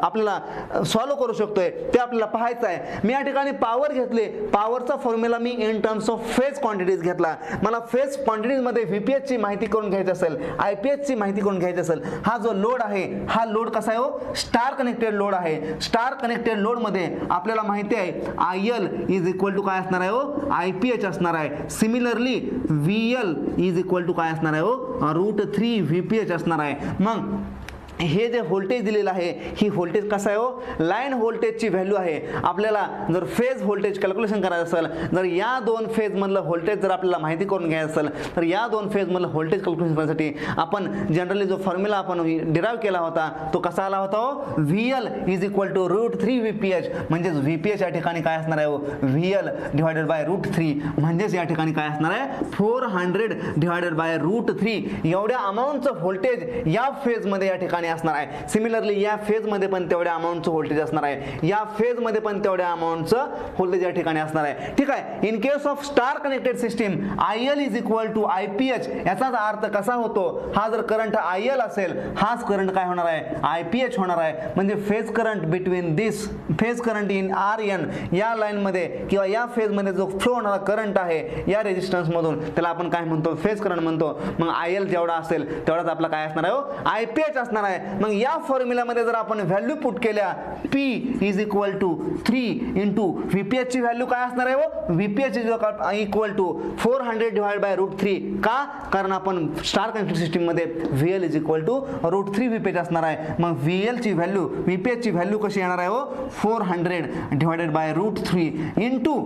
आपल्याला सॉल्व्ह करू शकतोय ते आपल्याला पाहायचं आहे. मी या ठिकाणी पॉवर घेतले, पॉवरचा फॉर्म्युला मी in terms of phase quantities घेतला. मला फेज क्वांटिटीज मध्ये VPH ची माहिती करून घ्यायची असेल, IPH ची माहिती करून घ्यायची असेल, हा जो लोड आहे हा लोड कसा आहे हो, स्टार कनेक्टेड लोड आहे. स्टार कनेक्टेड लोड मध्ये आपल्याला माहिती आहे IL इज इक्वल टू काय असणार आहे हो, IPH असणार आहे. Similarly VL is equal to काय असणार आहे हो, √3 VPH असणार आहे. मग हे जे व्होल्टेज दिलेलं आहे ही व्होल्टेज कसं आहे हो, लाईन व्होल्टेजची व्हॅल्यू आहे. आपल्याला जर फेज व्होल्टेज कॅल्क्युलेशन करायचं असेल, जर या 2 फेज मधलं व्होल्टेज जर आपल्याला माहिती करून घ्यायचं असेल तर या 2 फेज मधलं व्होल्टेज कॅल्क्युलेशन करण्यासाठी आपण जनरली जो फॉर्म्युला आपण डिराईव्ह केला होता तो कसा आला होता हो, VL is equal to √3 VPH. म्हणजेच VPH या ठिकाणी काय असणार आहे हो, VL डिवायडेड बाय √3. म्हणजेच या ठिकाणी काय असणार आहे, 400 डिवायडेड बाय √3 एवढ्या अमाऊंटचं व्होल्टेज या फेज मध्ये या ठिकाणी असणार आहे. सिमिलरली या फेज मध्ये पण तेवढ्या अमाऊंटचं व्होल्टेज असणार आहे, या फेज मध्ये पण तेवढ्या अमाऊंटचं व्होल्टेज या ठिकाणी असणार आहे. ठीक आहे. In case of star connected system IL is equal to IPH. याचाच अर्थ कसा होतो, हा जर करंट IL असेल हाच करंट काय होणार आहे, IPH होणार आहे. म्हणजे phase current between this phase current in RN या लाईन मध्ये किंवा या फेज मध्ये जो फ्लो होणारा करंट आहे या रेजिस्टन्स मधून त्याला आपण काय म्हणतो, फेज करंट म्हणतो. मग IL जेवढा असेल तेवढाच आपला काय असणार आहे हो, IPH असणार आहे. मग या फॉर्म्युला मध्ये जर आपण व्हॅल्यू पुट केल्या, P is equal to 3 into VPH ची व्हॅल्यू काय असणार आहे हो, VPH is equal to 400 divide by √3. का, कारण आपण स्टार कनेक्टेड सिस्टीम मध्ये VL is equal to √3 VPH असणार आहे. मग VL ची व्हॅल्यू VPH ची व्हॅल्यू कशी येणार आहे हो, 400 डिवाइडेड बाय √3 इंटू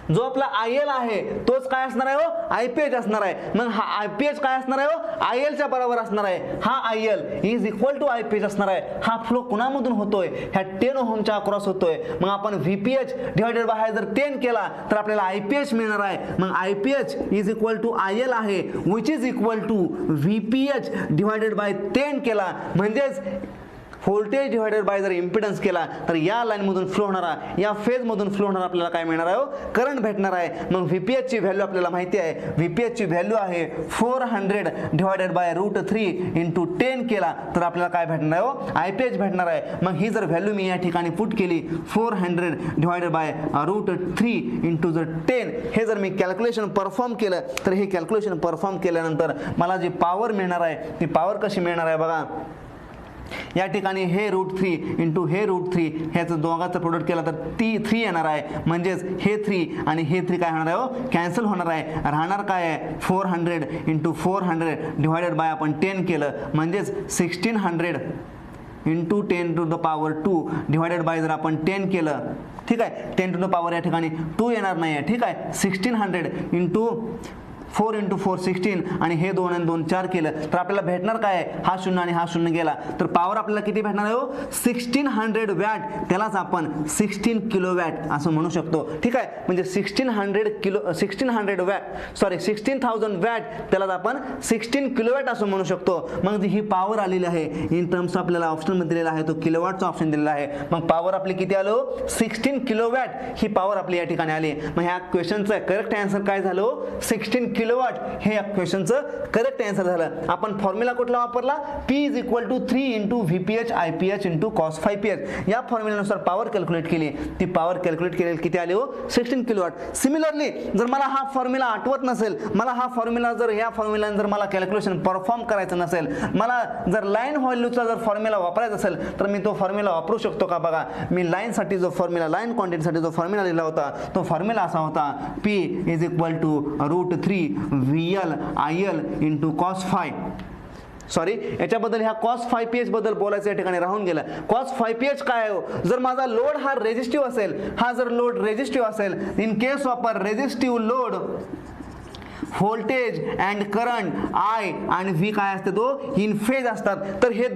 जो आपला IL आहे तोच काय असणार आहे हो, IPH असणार आहे. मग हा IPH काय असणार आहे हो, IL च्या बरोबर असणार आहे. हा IL is equal to IPH असणार आहे. हा फ्लो कुणामधून होतोय, ह्या 10 ओहमच्या अक्रॉस होतोय. मग आपण VPH डिवायडेड बाय जर 10 केला तर आपल्याला IPH मिळणार आहे. मग IPH is equal to IL आहे, which is equal to VPH divided by 10 केला. म्हणजेच व्होल्टेज डिवायडेड बाय जर इम्पिडन्स केला तर या लाईन मधून फ्लो होणारा, या फेज मधून फ्लो होणारा आपल्याला काय मिळणार आहे, करंट भेटणार आहे. मग VPH ची व्हॅल्यू आपल्याला माहिती आहे, VPH ची व्हॅल्यू आहे 400 डिवायडेड बाय √3 इंटू 10 केला तर आपल्याला काय भेटणार आहे, IPH भेटणार आहे. मग ही जर व्हॅल्यू मी या ठिकाणी पुट केली 400 डिवायडेड बाय √3 इंटू जर 10, हे जर मी कॅल्क्युलेशन परफॉर्म केलं तर हे कॅल्क्युलेशन परफॉर्म केल्यानंतर मला जी पॉवर मिळणार आहे ती पॉवर कशी मिळणार आहे बघा. या ठिकाणी हे √3 इंटू हे √3 ह्याचं दोघांचं प्रोडक्ट केला तर 3 येणार आहे. म्हणजेच हे 3 आणि हे 3 काय होणार आहे हो, कॅन्सल होणार आहे. राहणार काय आहे, 400 इंटू 400 डिवायडेड बाय आपण 10 केलं म्हणजेच 1600 into 10 to the power 2 divided by जर आपण 10 केलं, ठीक आहे, 10 टू द पॉवर या ठिकाणी 2 येणार नाही आहे. ठीक आहे, 1600 इंटू 4 × 4 16 आणि हे 2 आणि 2 4 केलं तर आपल्याला भेटणार काय आहे, हा 0 आणि हा 0 गेला तर पॉवर आपल्याला किती भेटणार आहे हो 1600 वॅट. त्यालाच आपण 16 किलोवॅट असं म्हणू शकतो. ठीक आहे, म्हणजे 1600 वॅट त्यालाच आपण 16 किलोवॅट असं म्हणू शकतो. मग ही पॉवर आलेली आहे इन टर्म्स आपल्याला ऑप्शन मध्ये दिलेला आहे, तो किलोवॅटचा ऑप्शन दिलेला आहे. मग पॉवर आपली किती आलो 16 किलोवॅट ही पॉवर आपली या ठिकाणी आली. मग ह्या क्वेश्चनचं करेक्ट आन्सर काय झालं 16 किलोवॅट हे या क्वेश्चनचं करेक्ट आन्सर झालं. आपण फॉर्म्युला कुठला वापरला P = 3 × VPH IPH × cos 5pH या फॉर्म्युल्यानुसार पॉवर कॅल्क्युलेट केली. ती पॉवर कॅल्क्युलेट केलेली किती आली हो 16 किलोवॅट. सिमिलरली जर मला हा फॉर्म्युला आठवत नसेल, मला हा फॉर्म्युला जर ह्या फॉर्म्युलाने जर मला कॅल्क्युलेशन परफॉर्म करायचं नसेल, मला जर लाईन व्हॅल्यूचा जर फॉर्म्युला वापरायचा असेल तर मी तो फॉर्म्युला वापरू शकतो का. बघा मी लाईनसाठी जो फॉर्म्युला लाईन क्वांटिटीसाठी जो फॉर्म्युला लिहिला होता तो फॉर्म्युला असा होता P = √3 VL IL × cos 5. Sorry याच्याबद्दल ह्या cos 5pH बद्दल बोलायचं या ठिकाणी राहून गेलं. cos 5pH काय आहे, जर माझा लोड हा रेझिस्टिव्ह असेल, हा जर लोड रेझिस्टिव्ह असेल, in case of a resistive load voltage and current I आणि V काय असते तो इन फेज असतात. तर हे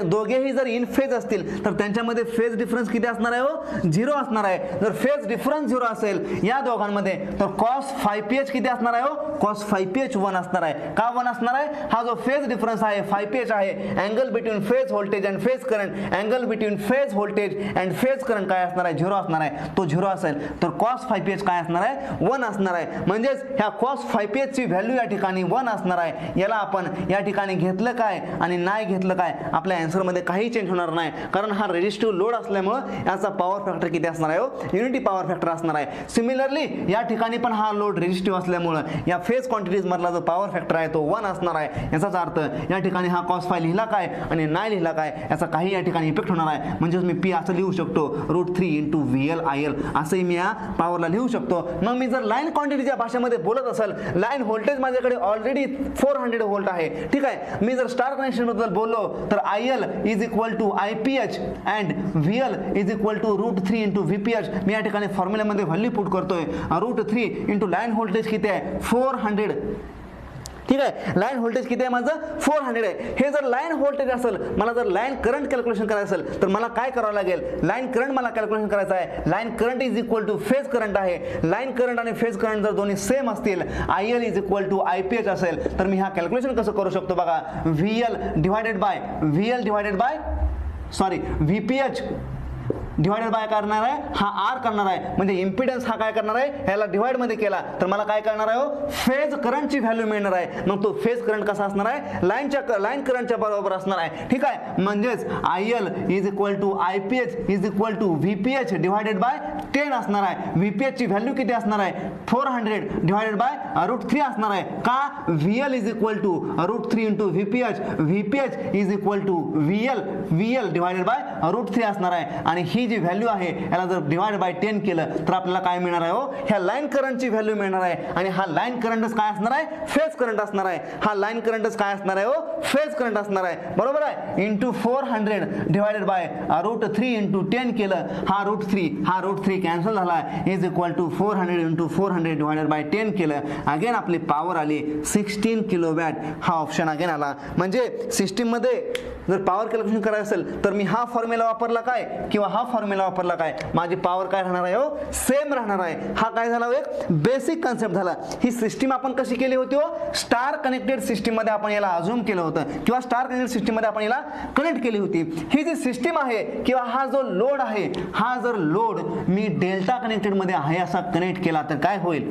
दोघेही जर इन फेज असतील तर त्यांच्यामध्ये फेज डिफरन्स किती असणार आहे हो 0 असणार आहे. जर फेज डिफरन्स 0 असेल या दोघांमध्ये तर cos 5pH किती असणार आहे हो cos 5pH 1 असणार आहे. का 1 असणार आहे, हा जो फेज डिफरन्स आहे 5pH आहे, angle between phase voltage and phase current, angle between phase voltage and phase current काय असणार आहे 0 असणार आहे. तो 0 असेल तर cos 5pH काय असणार आहे 1 असणार आहे. म्हणजेच ह्या cos 5pH ची व्हॅल्यू या ठिकाणी 1 असणार आहे. याला आपण या ठिकाणी घेतलं काय आणि नाही घेतलं काय आपल्या आन्सर मध्ये काही चेंज होणार नाही, कारण हा रेझिस्टिव्ह लोड असल्यामुळे याचा पॉवर फॅक्टर किती असणार आहे हो युनिटी पॉवर फॅक्टर असणार आहे. सिमिलरली या ठिकाणी पण हा लोड रेझिस्टिव्ह असल्यामुळे या फेज क्वांटिटीज मधला जो पॉवर फॅक्टर आहे तो 1 असणार आहे. याचाच अर्थ या ठिकाणी हा cos 5 लिहिला काय आणि नाही लिहिला काय याचा काही या ठिकाणी इफेक्ट होणार आहे. म्हणजे मी P असं लिहू शकतो √3 × VL IL असंही मी या पॉवरला लिहू शकतो. मग मी जर लाईन क्वांटिटीच्या भाषेमध्ये बोलत असेल, लाईन व्होल्टेज माझ्याकडे ऑलरेडी 400 व्होल्ट आहे. ठीक आहे, मी जर स्टार कनेक्शन बद्दल बोललो तर IL = IPH and VL = √3 × VPH. मी या ठिकाणी फॉर्म्युल्यामध्ये व्हॅल्यू पुट करतोय. √3 × लाईन व्होल्टेज किती आहे 400. ठीक आहे, लाईन व्होल्टेज किती आहे माझं 400 आहे. हे जर लाईन व्होल्टेज असेल, मला जर लाईन करंट कॅल्क्युलेशन करायचं असेल तर मला काय करावं लागेल, लाईन करंट मला कॅल्क्युलेशन करायचं आहे. लाईन करंट = फेज करंट आहे. लाईन करंट आणि फेज करंट जर दोन्ही सेम असतील, IL = IPH असेल तर मी हा कॅल्क्युलेशन कसं करू शकतो बघा, VPH डिवाइडेड बाय करणार आहे, हा R करणार आहे. म्हणजे इम्पिडन्स हा काय करणार आहे, ह्याला डिवाइड मध्ये केला तर मला काय करणार आहे हो फेज करंटची व्हॅल्यू मिळणार आहे. मग तो फेज करंट कसा असणार आहे लाईन करंटच्या बरोबर असणार आहे. ठीक आहे, म्हणजेच IL = IPH = VPH divided by 10 असणार आहे. VPH ची व्हॅल्यू किती असणार आहे 400 डिवाइडेड बाय √3 असणार आहे. का VL = √3 × VPH VL divided by √3 असणार आहे. आणि ही जी व्हॅल्यू आहे याला जर डिवाइड बाय 10 केलं तर आपल्याला काय मिळणार आहे हो ह्या लाईन करंटची व्हॅल्यू मिळणार आहे. आणि हा लाईन करंटच काय असणार आहे फेज करंट असणार आहे. हा लाईन करंटच काय असणार आहे हो फेज करंट असणार आहे. बरोबर आहे. × 400 डिवाइडेड बाय √3 × 10 केलं, हा √3 कॅन्सल झाला, = 400 × 400 डिवाइडेड बाय 10 केलं. अगेन आपली पॉवर आली 16 किलोवॅट. हा ऑप्शन अगेन आला. म्हणजे सिस्टीम मध्ये जर पॉवर कॅल्क्युलेशन करायचं असेल तर मी हा फॉर्म्युला वापरला काय किंवा हा फॉर्म्युला वापरला काय, माझी पॉवर काय राहणार आहे हो सेम राहणार आहे. हा काय झाला एक बेसिक कन्सेप्ट झाला. ही सिस्टीम आपण कशी केली होती हो स्टार कनेक्टेड सिस्टीम मध्ये आपण याला अझ्युम केलं होतं किंवा स्टार कनेक्टेड सिस्टीम मध्ये आपण याला कनेक्ट केली होती. ही जी सिस्टीम आहे किंवा हा जो लोड आहे, हा जर लोड मी डेल्टा कनेक्टेड मध्ये आहे असा कनेक्ट केला तर काय होईल,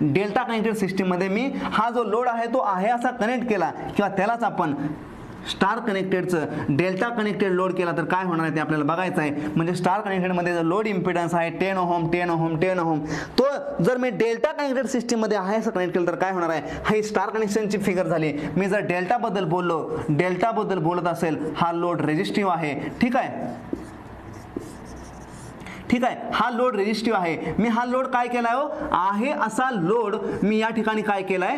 डेल्टा कनेक्टेड सिस्टीम मध्ये मी हा जो लोड आहे तो आहे असा कनेक्ट केला किंवा त्यालाच आपण स्टार कनेक्टेडचं डेल्टा कनेक्टेड लोड केला तर काय होणार आहे ते आपल्याला बघायचं आहे. म्हणजे स्टार कनेक्टेड मध्ये जर लोड इम्पिडन्स आहे 10 ओहम 10 ओहम 10 ओहम, तो जर मी डेल्टा कनेक्टेड सिस्टीम मध्ये आहे असं कनेक्ट केलं तर काय होणार आहे, ही स्टार कनेक्शनची फिगर झाली. मी जर डेल्टा बद्दल बोलत असेल, हा लोड रेझिस्टिव्ह आहे. ठीक आहे, हा लोड रेझिस्टिव्ह आहे. मी हा लोड काय केलाय हो आहे असा लोड मी या ठिकाणी काय केलाय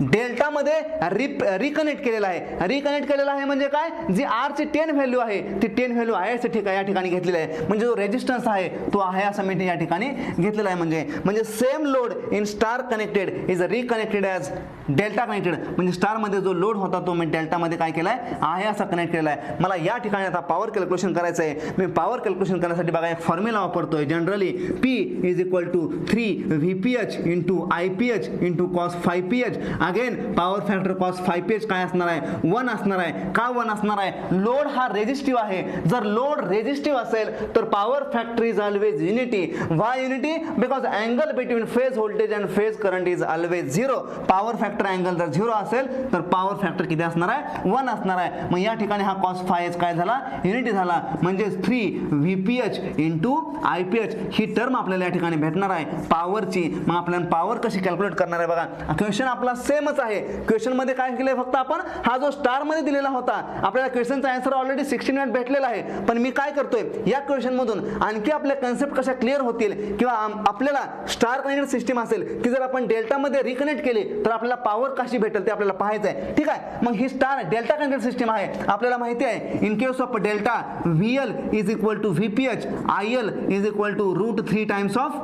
डेल्टामध्ये रिकनेक्ट केलेला आहे. रिकनेक्ट केलेला आहे म्हणजे काय, जी आर ची 10 व्हॅल्यू आहे ती 10 व्हॅल्यू आहे या ठिकाणी घेतलेली आहे. म्हणजे जो रेजिस्टन्स आहे तो आहे असा मी या ठिकाणी घेतलेला आहे. म्हणजे same load in star connected is reconnected as delta connected. म्हणजे स्टार मध्ये जो लोड होता तो मी डेल्टा मध्ये काय केलाय, आहे असा कनेक्ट केलेला आहे. मला या ठिकाणी आता पॉवर कॅल्क्युलेशन करायचं आहे. मी पॉवर कॅल्क्युलेशन करण्यासाठी बघा एक फॉर्म्युला वापरतोय generally, P is equal to 3 VPH into IPH into cos 5PH. Again power factor cos 5PH काय असणार आहे, 1 असणार आहे. का 1 असणार आहे, लोड हा रेजिस्टिव्ह आहे. जर लोड रेजिस्टिव्ह असेल तर power factor is always unity. Y unity, because angle between phase voltage and phase current is always 0. Power factor angle जर 0 असेल तर पॉवर फॅक्टर किती असणार आहे, 1 असणार आहे. मग या ठिकाणी हा कॉस 5H काय झाला, युनिटी झाला. म्हणजे 3 VPH इंटू IPH ही टर्म आपल्याला या ठिकाणी भेटणार आहे पॉवरची. मग आपल्याला पॉवर कशी कॅल्क्युलेट करणार आहे बघा. क्वेश्चन आपला सेमच आहे. क्वेश्चन मध्ये काय केलंय, फक्त आपण हा जो स्टार मध्ये दिलेला होता आपल्याला क्वेश्चनचा आन्सर ऑलरेडी 16 मिनिट भेटलेला आहे. पण मी काय करतोय, या क्वेश्चन मधून आणखी आपल्या कन्सेप्ट कशा क्लिअर होतील किंवा आपल्याला स्टार कनेक्टेड सिस्टीम असेल ती जर आपण डेल्टा मध्ये रिकनेक्ट केली तर आपल्याला पॉवर कशी भेटेल ते आपल्याला पाहायचं आहे. ठीक आहे, मग ही स्टार डेल्टा कनेक्टेड सिस्टीम आहे. आपल्याला माहिती आहे in case of delta VL is equal to VPH, IL is equal to √3 times of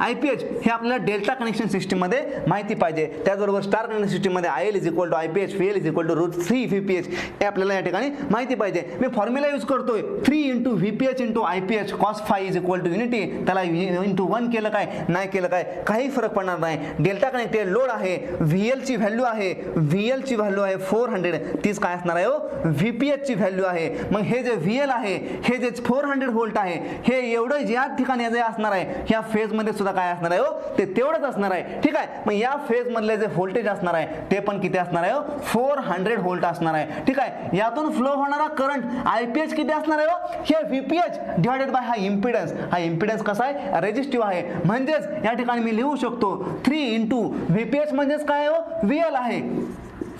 IPH. हे आपल्याला डेल्टा कनेक्शन सिस्टीम मध्ये माहिती पाहिजे. त्याचबरोबर स्टार कनेक्शन सिस्टीम मध्ये IL is equal to IPH, VL is equal to √3 VPH हे आपल्याला या ठिकाणी माहिती पाहिजे. मी फॉर्म्युला यूज करतोय 3 into VPH into IPH cos 5 is equal to unity. त्याला इंटू 1 केलं काय, नाही केलं काय, काही फरक पडणार नाही. डेल्टा कनेक्टेड लोड आहे, VL ची व्हॅल्यू आहे, VL ची व्हॅल्यू आहे 400, तीच काय असणार आहे हो, VPH ची व्हॅल्यू आहे. मग हे जे VL आहे, हे जे 400 व्होल्ट आहे, हे एवढं ज्या ठिकाणी जे असणार आहे ह्या फेज मध्ये सुद्धा काय असणार आहे हो, ते तेवढंच असणार आहे. ठीक आहे, मग या फेज मधले जे व्होल्टेज असणार आहे ते पण किती असणार आहे हो, 400 व्होल्ट असणार आहे. ठीक आहे, यातून फ्लो होणारा करंट IPH किती असणार आहे हो, हे VPH डिवाइडेड बाय हा इम्पिडन्स. हा इम्पिडन्स कसा आहे, रेजिस्टिव्ह आहे. म्हणजेच या ठिकाणी मी लिहू शकतो 3 इंटू VPH म्हणजेच काय हो, VL आहे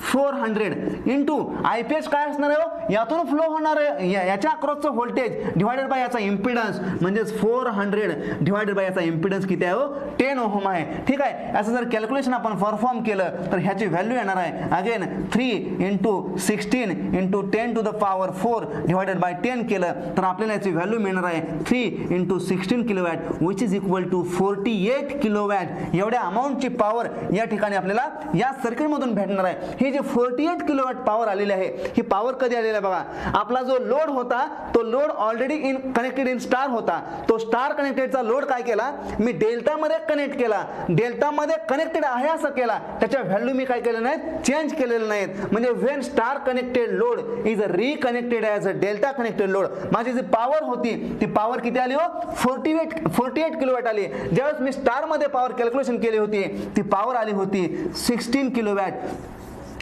400 इंटू IPH काय असणार आहे हो, यातून फ्लो होणार आहे याच्या अक्रॉसचं व्होल्टेज डिवाइडेड बाय याचा इम्पिडन्स. म्हणजेच 400 डिवाइडेड बाय याचा इम्पिडन्स किती आहे हो, 10 ओहम आहे. ठीक आहे, असं जर कॅल्क्युलेशन आपण परफॉर्म केलं तर ह्याची व्हॅल्यू येणार आहे again 3 into 16 into 10 to the power 4 divided by 10 केलं तर आपल्याला याची व्हॅल्यू मिळणार आहे 3 into 16 kilowatt which is equal to 48 kilowatt. एवढ्या अमाऊंटची पॉवर या ठिकाणी आपल्याला या सर्किटमधून भेटणार आहे. ही जी 48 किलोवॅट पॉवर आलेली आहे ही पॉवर कधी आलेली आहे बघा. आपला जो लोड होता तो load already connected in star होता. तो स्टार कनेक्टेडचा लोड काय केला, मी डेल्टा मध्ये कनेक्ट केला. डेल्टा मध्ये कनेक्टेड आहे असं केला, त्याच्या व्हॅल्यू मी काय केलं नाहीत, चेंज केलेलं नाहीत. म्हणजे when star connected load is reconnected as a delta connected load, माझी जी पॉवर होती ती पॉवर किती आली हो, 48 किलोवॅट आली. ज्यावेळेस मी स्टार मध्ये पॉवर कॅल्क्युलेशन केली होती ती पॉवर आली होती 16 किलोवॅट.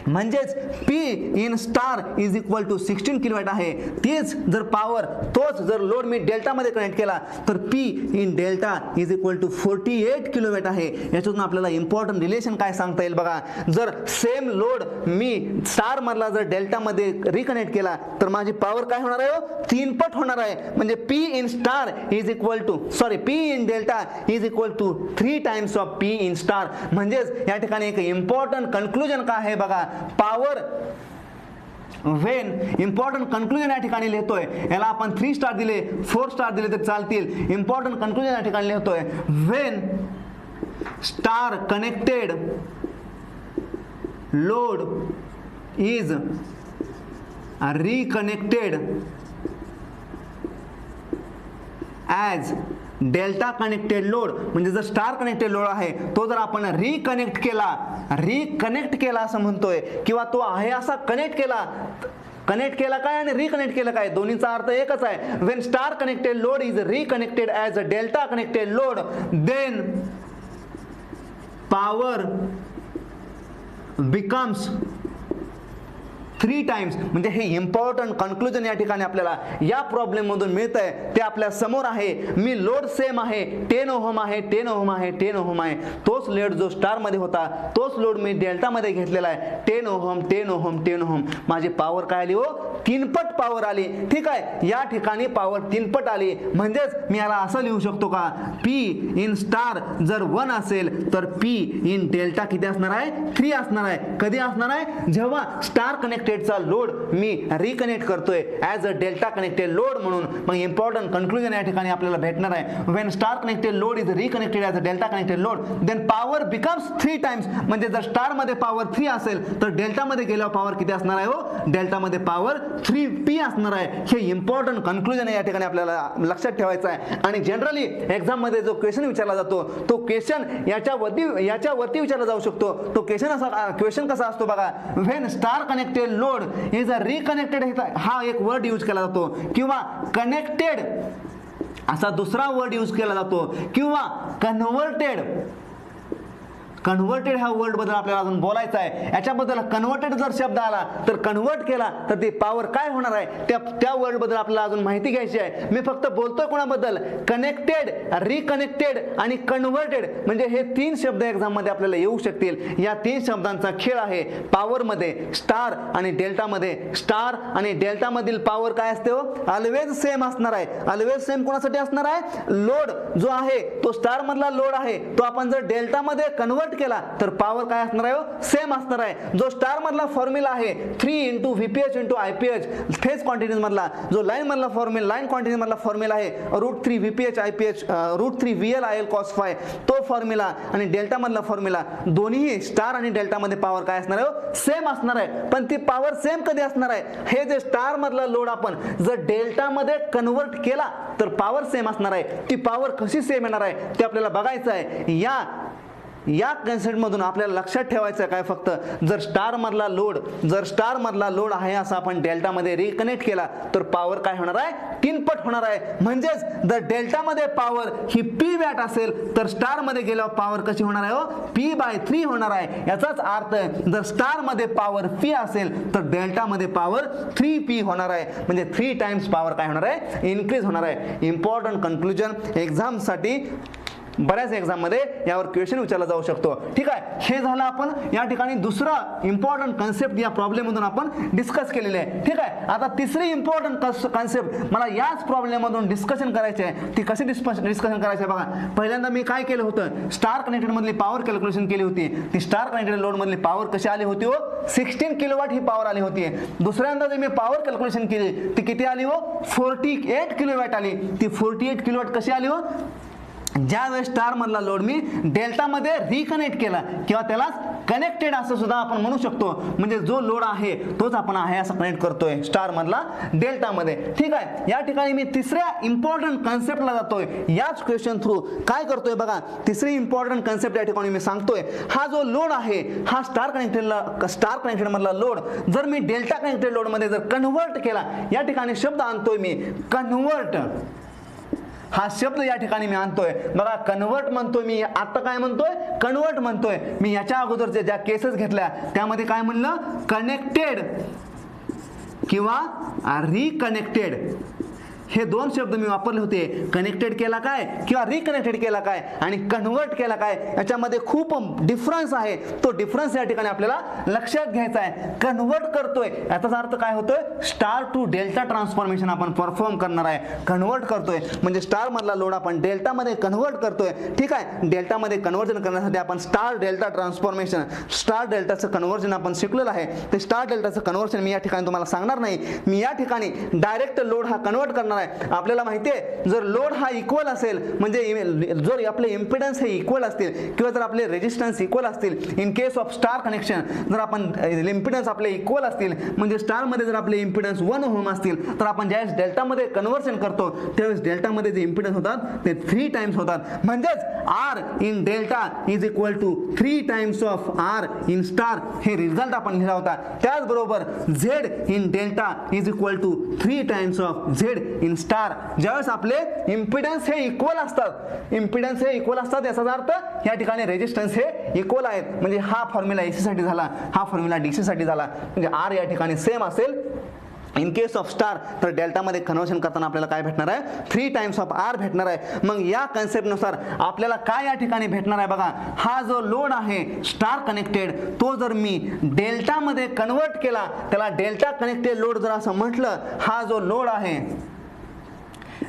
म्हणजेच P in star is equal to 16 kilowatt आहे. तीच जर पॉवर, तोच जर लोड मी डेल्टा मध्ये कनेक्ट केला तर P in delta is equal to 48 kilowatt आहे. याच्यातून आपल्याला इम्पॉर्टंट रिलेशन काय सांगता येईल बघा. जर सेम लोड मी स्टार मधला जर डेल्टा मध्ये रिकनेक्ट केला तर माझी पॉवर काय होणार आहे, 3 पट होणार आहे. म्हणजे P in star is equal to P in delta is equal to 3 times of P in star. म्हणजेच या ठिकाणी एक इम्पॉर्टंट कन्क्लुजन काय आहे बघा, पॉवर व्हेन इम्पॉर्टंट कन्क्लुजन या ठिकाणी लिहितोय. याला आपण 3 स्टार दिले 4 स्टार दिले तर चालतील. इम्पॉर्टंट कन्क्लुजन या ठिकाणी लिहितोय when star connected load is reconnected as delta connected load. म्हणजे जर स्टार कनेक्टेड लोड आहे तो जर आपण रिकनेक्ट केला असं म्हणतोय किंवा तो आहे असा कनेक्ट केला काय आणि रिकनेक्ट केलं काय, दोन्हीचा अर्थ एकच आहे. When star connected load is reconnected as a delta connected load then power becomes 3 times. म्हणजे हे इम्पॉर्टंट कन्क्लुजन या ठिकाणी आपल्याला या प्रॉब्लेम मधून मिळतंय. ते आपल्या समोर आहे. मी लोड सेम आहे, 10 ओहम आहे, 10 ओहम आहे, 10 ओहम आहे. तोच लोड जो स्टार मध्ये होता तोच लोड मी डेल्टा मध्ये घेतलेला आहे, 10 ओहम 10 ओहम 10 ओहम. माझी पॉवर काय आली हो, तीनपट पॉवर आली. ठीक आहे, या ठिकाणी पॉवर तीनपट आली म्हणजेच मी याला असं लिहू शकतो का, P इन स्टार जर 1 असेल तर P इन डेल्टा किती असणार आहे, 3 असणार आहे. कधी असणार आहे, जेव्हा स्टार कनेक्टेडचा लोड मी रिकनेक्ट करतोय as a delta connected load म्हणून. मग इम्पॉर्टंट कन्क्लुजन या ठिकाणी आपल्याला भेटणार आहे. When star connected load is reconnected as a delta connected load then power becomes 3 times. म्हणजे जर स्टार मध्ये पॉवर 3 असेल तर डेल्टा मध्ये गेल्यावर पॉवर किती असणार आहे हो, डेल्टा मध्ये पॉवर 3p असणार आहे. हे इम्पॉर्टंट कन्क्लुजन या ठिकाणी आपल्याला लक्षात ठेवायचं आहे. आणि जनरली एक्झाम मध्ये जो क्वेश्चन विचारला जातो तो क्वेश्चन याच्यावरती विचारला जाऊ शकतो. तो क्वेश्चन कसा असतो बघा, when star connected load is a reconnected, हा एक वर्ड यूज केला जातो, किंवा कनेक्टेड असा दुसरा वर्ड यूज केला जातो, किंवा कन्व्हर्टेड ह्या वर्ड बद्दल आपल्याला अजून बोलायचं आहे. याच्याबद्दल कन्व्हर्टेड जर शब्द आला तर कन्व्हर्ट केला तर ती पॉवर काय होणार आहे त्या वर्ड बद्दल आपल्याला अजून माहिती घ्यायची आहे. मी फक्त बोलतोय कोणाबद्दल, कनेक्टेड, रिकनेक्टेड आणि कन्व्हर्टेड. म्हणजे हे 3 शब्द एक्झाम मध्ये आपल्याला येऊ शकतील. या 3 शब्दांचा खेळ आहे पॉवर मध्ये. स्टार आणि डेल्टा मध्ये, स्टार आणि डेल्टा मधील पॉवर काय असते हो, ऑलवेज सेम असणार आहे. ऑलवेज सेम कोणासाठी असणार आहे, लोड जो आहे तो स्टार मधला लोड आहे तो आपण जर डेल्टा मध्ये कन्व्हर्ट केला तर पॉवर काय असणार आहे, सेम असणार आहे. जो स्टार मधला फॉर्म्युला आहे 3 × VPH × IPH फेज क्वांटिटीज मधला, जो लाईन मधला फॉर्म्युला, लाईन क्वांटिटी मधला फॉर्म्युला आहे √3 VPH IPH √3 VL IL cos phi, तो फॉर्म्युला आणि डेल्टा मधला फॉर्म्युला, दोन्ही स्टार आणि डेल्टा मध्ये पॉवर काय असणार आहे, सेम असणार आहे. पण ती पॉवर सेम कधी असणार आहे, हे जे स्टार मधला लोड आपण जर डेल्टा मध्ये कन्व्हर्ट केला तर पॉवर सेम असणार आहे. ती पॉवर कशी सेम येणार आहे ते आपल्याला बघायचं आहे. या कन्सेप्ट मधून आपल्याला लक्षात ठेवायचं आहे काय, फक्त जर स्टार मधला लोड आहे असं आपण डेल्टा मध्ये रिकनेक्ट केला तर पॉवर काय होणार आहे, 3 पट होणार आहे. म्हणजेच जर डेल्टा मध्ये पॉवर ही P वॅट असेल तर स्टार मध्ये गेल्यावर पॉवर कशी होणार आहे हो, P/3 होणार आहे. याचाच अर्थ जर स्टार मध्ये पॉवर P असेल तर डेल्टा मध्ये पॉवर 3p होणार आहे. म्हणजे 3 टाइम्स पॉवर काय होणार आहे, इन्क्रीज होणार आहे. इम्पॉर्टंट कन्क्लुजन एक्झाम साठी बऱ्याच एक्झाम मध्ये यावर क्वेश्चन विचारला जाऊ शकतो. ठीक आहे, हे झालं आपण या ठिकाणी दुसरा इम्पॉर्टंट कन्सेप्ट या प्रॉब्लेम मधून आपण डिस्कस केलेले आहे. ठीक आहे, आता तिसरी इम्पॉर्टंट कन्सेप्ट मला याच प्रॉब्लेम मधून डिस्कशन करायचे आहे. ती कशी डिस्कशन करायची आहे बघा. पहिल्यांदा मी काय केलं होतं, स्टार कनेक्टेड मधली पॉवर कॅल्क्युलेशन केली होती. ती स्टार कनेक्टेड लोड मधली पॉवर कशी आली होती हो, 16 किलोवॅट ही पॉवर आली होती. दुसऱ्यांदा जे मी पॉवर कॅल्क्युलेशन केली ती किती आली हो, 48 किलोवॅट आली. ती 48 किलोवॅट कशी आली हो, ज्यावेळेस स्टार मधला लोड मी डेल्टा मध्ये रिकनेक्ट केला, किंवा त्याला कनेक्टेड असं सुद्धा आपण म्हणू शकतो. म्हणजे जो लोड आहे तोच आपण आहे असं कनेक्ट करतोय स्टार मधला डेल्टा मध्ये. ठीक आहे, या ठिकाणी मी तिसऱ्या इम्पॉर्टंट कन्सेप्टला जातोय. याच क्वेश्चन थ्रू काय करतोय बघा, तिसरी इम्पॉर्टंट कन्सेप्ट या ठिकाणी मी सांगतोय. हा जो लोड आहे हा स्टार कनेक्टेड मधला लोड जर मी डेल्टा कनेक्टेड लोड मध्ये जर कन्व्हर्ट केला, या ठिकाणी शब्द आणतोय मी कन्व्हर्ट, हा शब्द या ठिकाणी मी आणतोय बघा. कन्व्हर्ट म्हणतोय मी, आता काय म्हणतोय, कन्व्हर्ट म्हणतोय. मी याच्या अगोदरचे ज्या केसेस घेतल्या त्यामध्ये काय म्हणलं, कनेक्टेड किंवा रिकनेक्टेड, हे 2 शब्द मी वापरले होते. कनेक्टेड केला काय किंवा रिकनेक्टेड केला काय आणि कन्व्हर्ट केला काय, याच्यामध्ये खूप डिफरन्स आहे. तो डिफरन्स या ठिकाणी आपल्याला लक्षात घ्यायचा आहे. कन्व्हर्ट करतोय याचा अर्थ काय होतोय, स्टार टू डेल्टा ट्रान्सफॉर्मेशन आपण परफॉर्म करणार आहे. कन्व्हर्ट करतोय म्हणजे स्टार मधला लोड आपण डेल्टा मध्ये कन्व्हर्ट करतोय. ठीक आहे, डेल्टा मध्ये कन्व्हर्जन करण्यासाठी आपण स्टार डेल्टा ट्रान्सफॉर्मेशन, स्टार डेल्टाचं कन्व्हर्जन आपण शिकलेलं आहे. ते स्टार डेल्टाचं कन्व्हर्जन मी या ठिकाणी तुम्हाला सांगणार नाही. मी या ठिकाणी डायरेक्ट लोड हा कन्व्हर्ट करणार. आपल्याला माहिती आहे जर लोड हा इक्वल असेल, म्हणजे जर आपले इम्पिडन्स हे इक्वल असतील किंवा जर आपले रेजिस्टन्स इक्वल असतील, in case of star connection जर आपण इम्पिडन्स आपले इक्वल असतील, म्हणजे स्टार मध्ये जर आपले इम्पिडन्स 1 ओहम असतील तर आपण ज्यावेळेस डेल्टा मध्ये कन्व्हर्जन करतो त्यावेळेस डेल्टा मध्ये जे इम्पिडन्स होतात ते 3 टाइम्स होतात. म्हणजेच R in delta is equal to 3 times of R in star, हे रिझल्ट आपण लिहिला होता. त्याचबरोबर Z in delta is equal to 3 times of Z in star. ज्यावेळेस आपले इम्पिडन्स हे इक्वल असतात, याचा अर्थ या ठिकाणी रेजिस्टन्स हे इक्वल आहेत. म्हणजे हा फॉर्म्युला AC साठी झाला, हा फॉर्म्युला DC साठी झाला. म्हणजे R या ठिकाणी सेम असेल इन केस ऑफ स्टार तर डेल्टामध्ये कन्व्हर्शन करताना आपल्याला काय भेटणार आहे 3 टाइम्स ऑफ आर भेटणार आहे. मग या कन्सेप्टनुसार आपल्याला काय या ठिकाणी भेटणार आहे बघा, हा जो लोड आहे स्टार कनेक्टेड तो जर मी डेल्टामध्ये कन्वर्ट केला, त्याला डेल्टा कनेक्टेड लोड जर असं म्हटलं, हा जो लोड आहे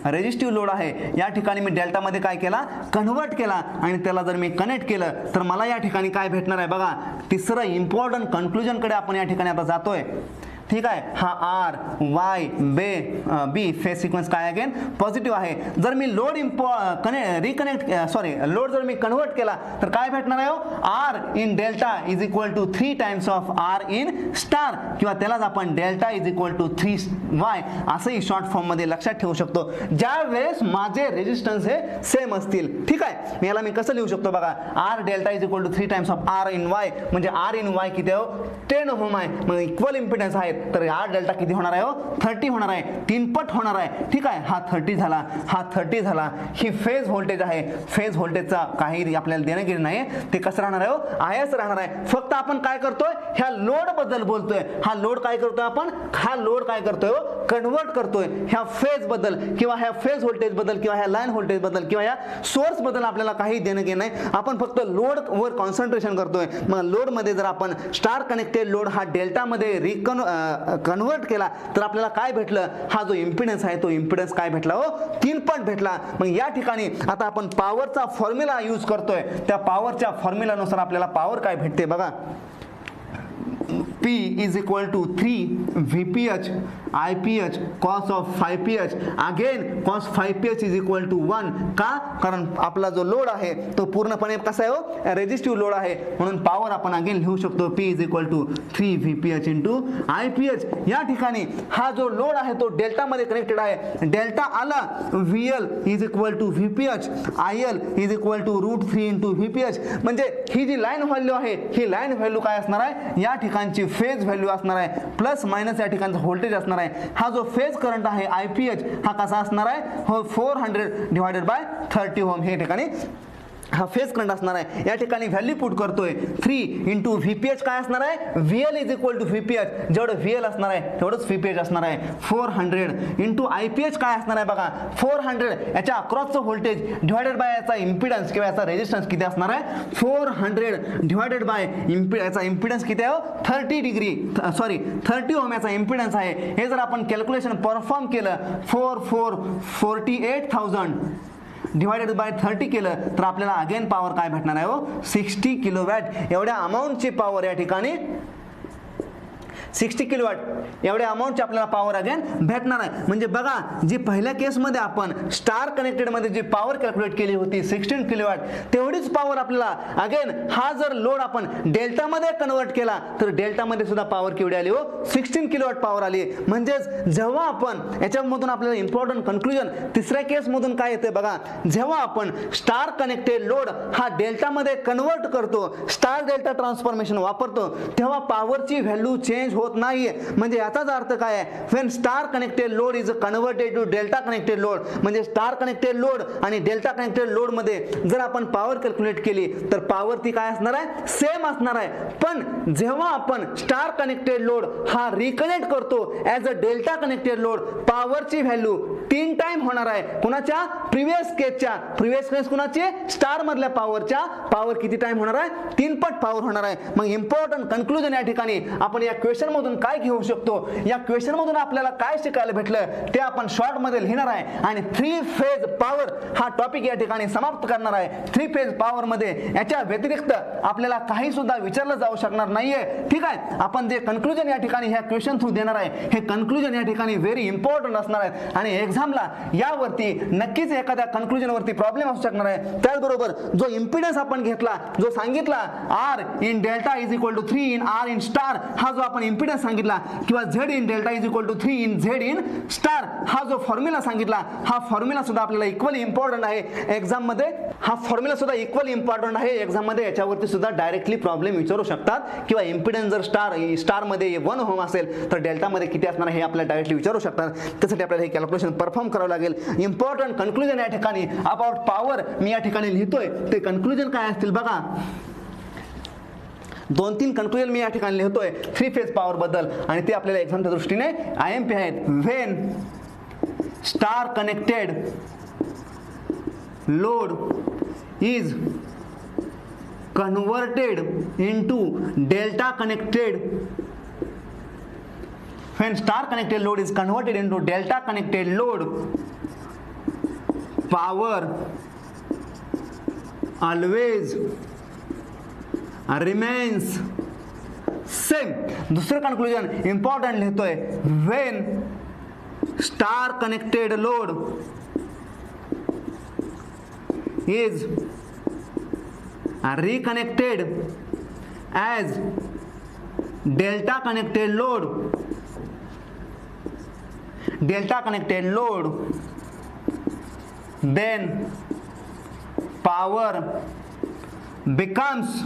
रेजिस्टिव्ह लोड आहे या ठिकाणी मी डेल्टामध्ये काय केला कन्वर्ट केला आणि त्याला जर मी कनेक्ट केलं तर मला या ठिकाणी काय भेटणार आहे बघा. तिसरं इम्पॉर्टंट कन्क्लुजनकडे आपण या ठिकाणी आता जातोय. ठीक आहे, हा R Y B phase sequence काय अगेन पॉझिटिव्ह आहे. जर मी लोड लोड जर मी कन्वर्ट केला तर काय भेटणार आहे R in delta is equal to 3 times of R in star, किंवा त्यालाच आपण delta is equal to 3y असंही शॉर्ट फॉर्म मध्ये लक्षात ठेवू शकतो, ज्या वेळेस माझे रेजिस्टन्स हे सेम असतील. ठीक आहे, याला मी कसं लिहू शकतो बघा, R delta is equal to 3 times of R in Y, म्हणजे आर इन वाय किती आहे 10 ओहम आहे, मग इक्वल इम्पिडन्स आहे तर आर डेल्टा किती होणार आहे 30 होणार आहे, 3 पट होणार आहे. ठीक आहे, हा 30 झाला, हा 30 झाला. ही फेज व्होल्टेज आहे, फेज व्होल्टेजचा काही आपल्याला देणं घेणं नाही, ते कसं राहणार आहे आयच राहणार आहे. फक्त आपण काय करतोय ह्या लोड बद्दल बोलतोय, हा लोड काय करतोय आपण, हा लोड काय करतोय कन्वर्ट करतोय ह्या फेज बद्दल किंवा ह्या फेज व्होल्टेज बद्दल किंवा ह्या लाईन व्होल्टेज बद्दल किंवा ह्या सोर्स बद्दल आपल्याला काही देणं घेणं नाही, आपण फक्त लोड वर कॉन्सन्ट्रेशन करतोय. मग लोड मध्ये जर आपण स्टार कनेक्टेड लोड हा डेल्टा मध्ये कन्वर्ट केला तर आपल्याला काय भेटलं, हा जो इम्पिडन्स आहे तो इम्पिडन्स काय भेटला 3 पट भेटला. मग या ठिकाणी आता आपण पॉवरचा फॉर्म्युला यूज करतोय, त्या पॉवरच्या फॉर्म्युलानुसार आपल्याला पॉवर काय भेटते बघा, P is equal to 3 VPH IPH cos of 5PH. Again cos 5PH is equal to 1. का, कारण आपला जो लोड आहे तो पूर्णपणे कसा आहे रेजिस्टिव्ह लोड आहे, म्हणून पॉवर आपण अगेन लिहू शकतो P is equal to 3 VPH into IPH. या ठिकाणी हा जो लोड आहे तो डेल्टा मध्ये कनेक्टेड आहे, डेल्टा आला VL is equal to VPH, IL is equal to √3 into VPH. म्हणजे ही जी लाईन व्हॅल्यू आहे ही लाईन व्हॅल्यू काय असणार आहे, या ठिकाणची फेज व्हॅल्यू असणार आहे, प्लस मायनस या ठिकाणचा व्होल्टेज असणार आहे. हा जो फेज करंट आहे IPH हा कसा असणार आहे 400 डिवायडेड बाय 30 ओहम, हे ठिकाणी हा फेज करंट असणार आहे. या ठिकाणी व्हॅल्यू पुट करतोय 3 इंटू VPH काय असणार आहे VL is equal to VPH, जेवढं VL असणार आहे तेवढंच VPH असणार आहे. 400 इंटू IPH काय असणार आहे बघा 400, याच्या अक्रॉसचं व्होल्टेज डिवायडेड बाय याचा इम्पिडन्स किंवा याचा रेजिस्टन्स किती असणार आहे 400 डिवायडेड बाय याचा इम्पिडन्स किती आहे 30 ओहम याचा इम्पिडन्स आहे. हे जर आपण कॅल्क्युलेशन परफॉर्म केलं 48,000 डिवायडेड बाय 30 केलं तर आपल्याला अगेन पॉवर काय भेटणार आहे 60 किलोवॅट. एवढ्या अमाऊंटची पॉवर या ठिकाणी 60 किलोवॅट एवढ्या अमाऊंटची आपल्याला पॉवर अगेन भेटणार आहे. म्हणजे बघा जी पहिल्या केसमध्ये आपण स्टार कनेक्टेड मध्ये जी पॉवर कॅल्क्युलेट केली होती 16 किलोवॅट, तेवढीच पॉवर आपल्याला अगेन हा जर लोड आपण डेल्टा मध्ये कन्वर्ट केला तर डेल्टा मध्ये सुद्धा पॉवर केवढी आली 16 किलोवॅट पॉवर आली. म्हणजेच जेव्हा आपण याच्यामधून आपल्याला इम्पॉर्टंट कन्क्लुजन तिसऱ्या केस मधून काय येते बघा, जेव्हा आपण स्टार कनेक्टेड लोड हा डेल्टा मध्ये कन्वर्ट करतो, स्टार डेल्टा ट्रान्सफॉर्मेशन वापरतो, तेव्हा पॉवरची व्हॅल्यू चेंज होत नाहीये. म्हणजे याचाच अर्थ काय आहे, when star connected load is converted to delta connected load, म्हणजे स्टार कनेक्टेड लोड आणि डेल्टा कनेक्टेड लोड मध्ये जर आपण पॉवर कॅल्क्युलेट केली तर पॉवर ती काय असणार आहे सेम असणार आहे. पण जेव्हा आपण स्टार कनेक्टेड लोड हा रिकनेक्ट करतो as a delta connected load, पॉवरची व्हॅल्यू 3 टाइम होणार आहे. कुणाच्या प्रिव्हियस केस कुणाची स्टार मधल्या पॉवरच्या पॉवर किती टाइम होणार आहे 3 पट पॉवर होणार आहे. मग इम्पॉर्टंट कन्क्लुजन या ठिकाणी आपण या क्वेश्चन मधून काय घेऊ शकतो, या क्वेश्चन मधून आपल्याला काय शिकायला भेटलं ते आपण शॉर्ट मध्ये लिहिणार आहे आणि 3 फेज पॉवर हा टॉपिक या ठिकाणी समाप्त करणार आहे. 3 फेज पॉवर मध्ये याच्या व्यतिरिक्त आपल्याला काही सुद्धा विचारलं जाऊ शकणार नाहीये. ठीक आहे, आपण जे कन्क्लुजन या ठिकाणी ह्या क्वेश्चन थ्रू देणार आहे हे कन्क्लुजन या ठिकाणी व्हेरी इम्पॉर्टंट असणार आहे आणि एक्झामला यावरती नक्कीच एखाद्या कन्क्लुजन वरती प्रॉब्लेम असू शकणार आहे. त्याचबरोबर जो इम्पिडन्स आपण घेतला, जो सांगितला R in delta is equal to 3 in R in star, हा जो आपण इम्पिडन्स सांगितला किंवा Z in delta is equal to 3 in Z in star, हा जो फॉर्म्युला सांगितला हा फॉर्म्युला सुद्धा आपल्याला इक्वली इम्पॉर्टंट आहे एक्झाम मध्ये. हा फॉर्म्युला सुद्धा इक्वली इम्पॉर्टंट आहे एक्झाम मध्ये, याच्यावरती सुद्धा डायरेक्टली प्रॉब्लेम विचारू शकतात किंवा इम्पिडन्स जर स्टार मध्ये 1 ओहम असेल तर डेल्टा मध्ये किती असणार हे आपल्याला डायरेक्टली विचारू शकतात. त्यासाठी आपल्याला हे कॅल्क्युलेशन परफॉर्म करावं लागेल. इम्पॉर्टंट कन्क्लुजन या ठिकाणी अबाउट पॉवर मी या ठिकाणी लिहितोय, ते कन्क्लुजन काय असतील बघा. 2-3 कन्क्लुजन मी या ठिकाणी लिहितोय 3 फेज पॉवर बद्दल आणि ते आपल्याला एक्झामच्या दृष्टीने IMP आहेत. When star connected load is converted into delta connected, when star connected load is converted into delta connected load, power always remains same. दुसरं कन्क्लुजन इम्पॉर्टंट लिहितोय, when star connected load is reconnected as delta connected load, then power becomes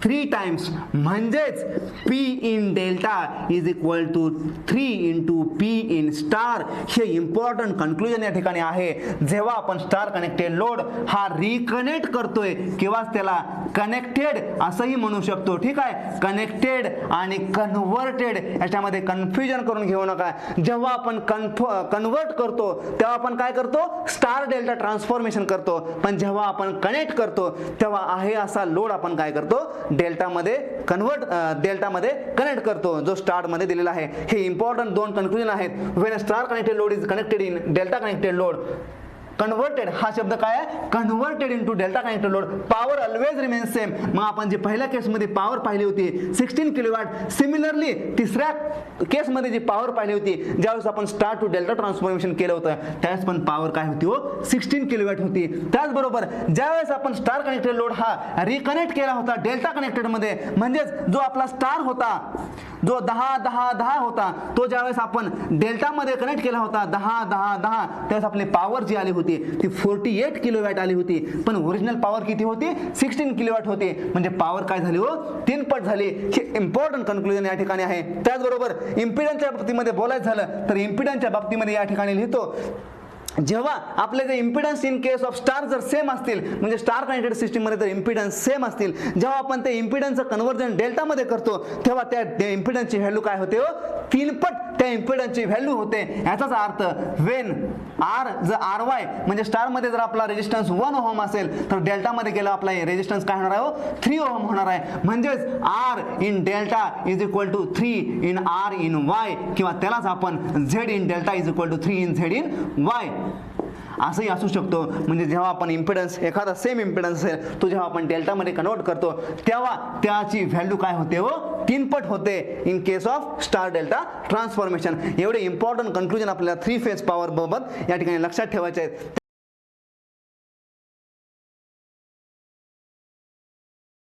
3 times, म्हणजेच P in delta is equal to 3 into P in star. हे important conclusion या ठिकाणी आहे. जेव्हा आपण star connected load हा reconnect करतोय किंवा त्याला कनेक्टेड असंही म्हणू शकतो, ठीक आहे. कनेक्टेड आणि कन्वर्टेड याच्यामध्ये कन्फ्युजन करून घेऊ नका. जेव्हा आपण कन्वर्ट करतो तेव्हा आपण काय करतो, स्टार डेल्टा ट्रान्सफॉर्मेशन करतो, पण जेव्हा आपण कनेक्ट करतो तेव्हा आहे असा लोड आपण काय करतो, डेल्टामध्ये कनेक्ट करतो, जो स्टार मध्ये दिलेला आहे. हे इम्पॉर्टंट 2 कन्क्लुजन आहेत. When star connected load is connected in delta connected load, converted हा शब्द काय आहे, converted into delta connected load, power always remains same. मग आपण जे पहिल्या केसमध्ये पॉवर पाहिली होती 16 किलोवॅट, सिमिलरली तिसऱ्या केसमध्ये जी पॉवर पाहिली होती ज्यावेळेस आपण स्टार टू डेल्टा ट्रान्सफॉर्मेशन केलं होतं त्यावेळेस पण पॉवर काय होती हो, 16 किलोवॅट होती. त्याचबरोबर ज्यावेळेस आपण स्टार कनेक्टेड लोड हा रिकनेक्ट केला होता डेल्टा कनेक्टेड मध्ये, म्हणजेच जो आपला स्टार होता जो 10-10-10 होता, तो ज्यावेळेस आपण डेल्टा मध्ये कनेक्ट केला होता 10-10-10, त्यावेळेस आपली पॉवर जी आली होती ती 48 किलोवॅट आली होती. पण ओरिजिनल पॉवर किती होती, 16 किलोवॅट होती. म्हणजे पॉवर काय झाली हो, 3 पट झाली. हे इम्पॉर्टंट कन्क्लुजन या ठिकाणी आहे. त्याचबरोबर इम्पिडन्सच्या बाबतीमध्ये बोलायचं झालं तर इम्पिडन्सच्या बाबतीमध्ये या ठिकाणी लिहितो, जेव्हा आपले जे impedance in case of star जर सेम असतील, म्हणजे स्टार कनेक्टेड सिस्टीम मध्ये जर इम्पिडन्स सेम असतील, जेव्हा आपण ते इम्पिडन्सचं कन्वर्जन डेल्टा मध्ये करतो तेव्हा त्या इम्पिडन्सची व्हॅल्यू काय होते हो, 3 पट त्या इम्पिडन्सची व्हॅल्यू होते. याचाच अर्थ वेन आर जर RY म्हणजे स्टार मध्ये जर आपला रेजिस्टन्स 1 ओहम असेल तर डेल्टा मध्ये गेला आपला रेजिस्टन्स काय होणार आहे हो, 3 ओहम होणार आहे. म्हणजेच R in delta is equal to 3 in R in Y, किंवा त्यालाच आपण Z in delta is equal to 3 in Z in Y असंही असू शकतो. म्हणजे जेव्हा आपण इम्पिडन्स एखादा सेम इम्पिडन्स असेल तो जेव्हा आपण डेल्टामध्ये कन्वर्ट करतो तेव्हा त्याची व्हॅल्यू काय होते हो, 3 पट होते in case of star delta transformation. एवढे इम्पॉर्टंट कन्क्लुजन आपल्याला 3 फेज पॉवर बाबत या ठिकाणी लक्षात ठेवायचे आहेत.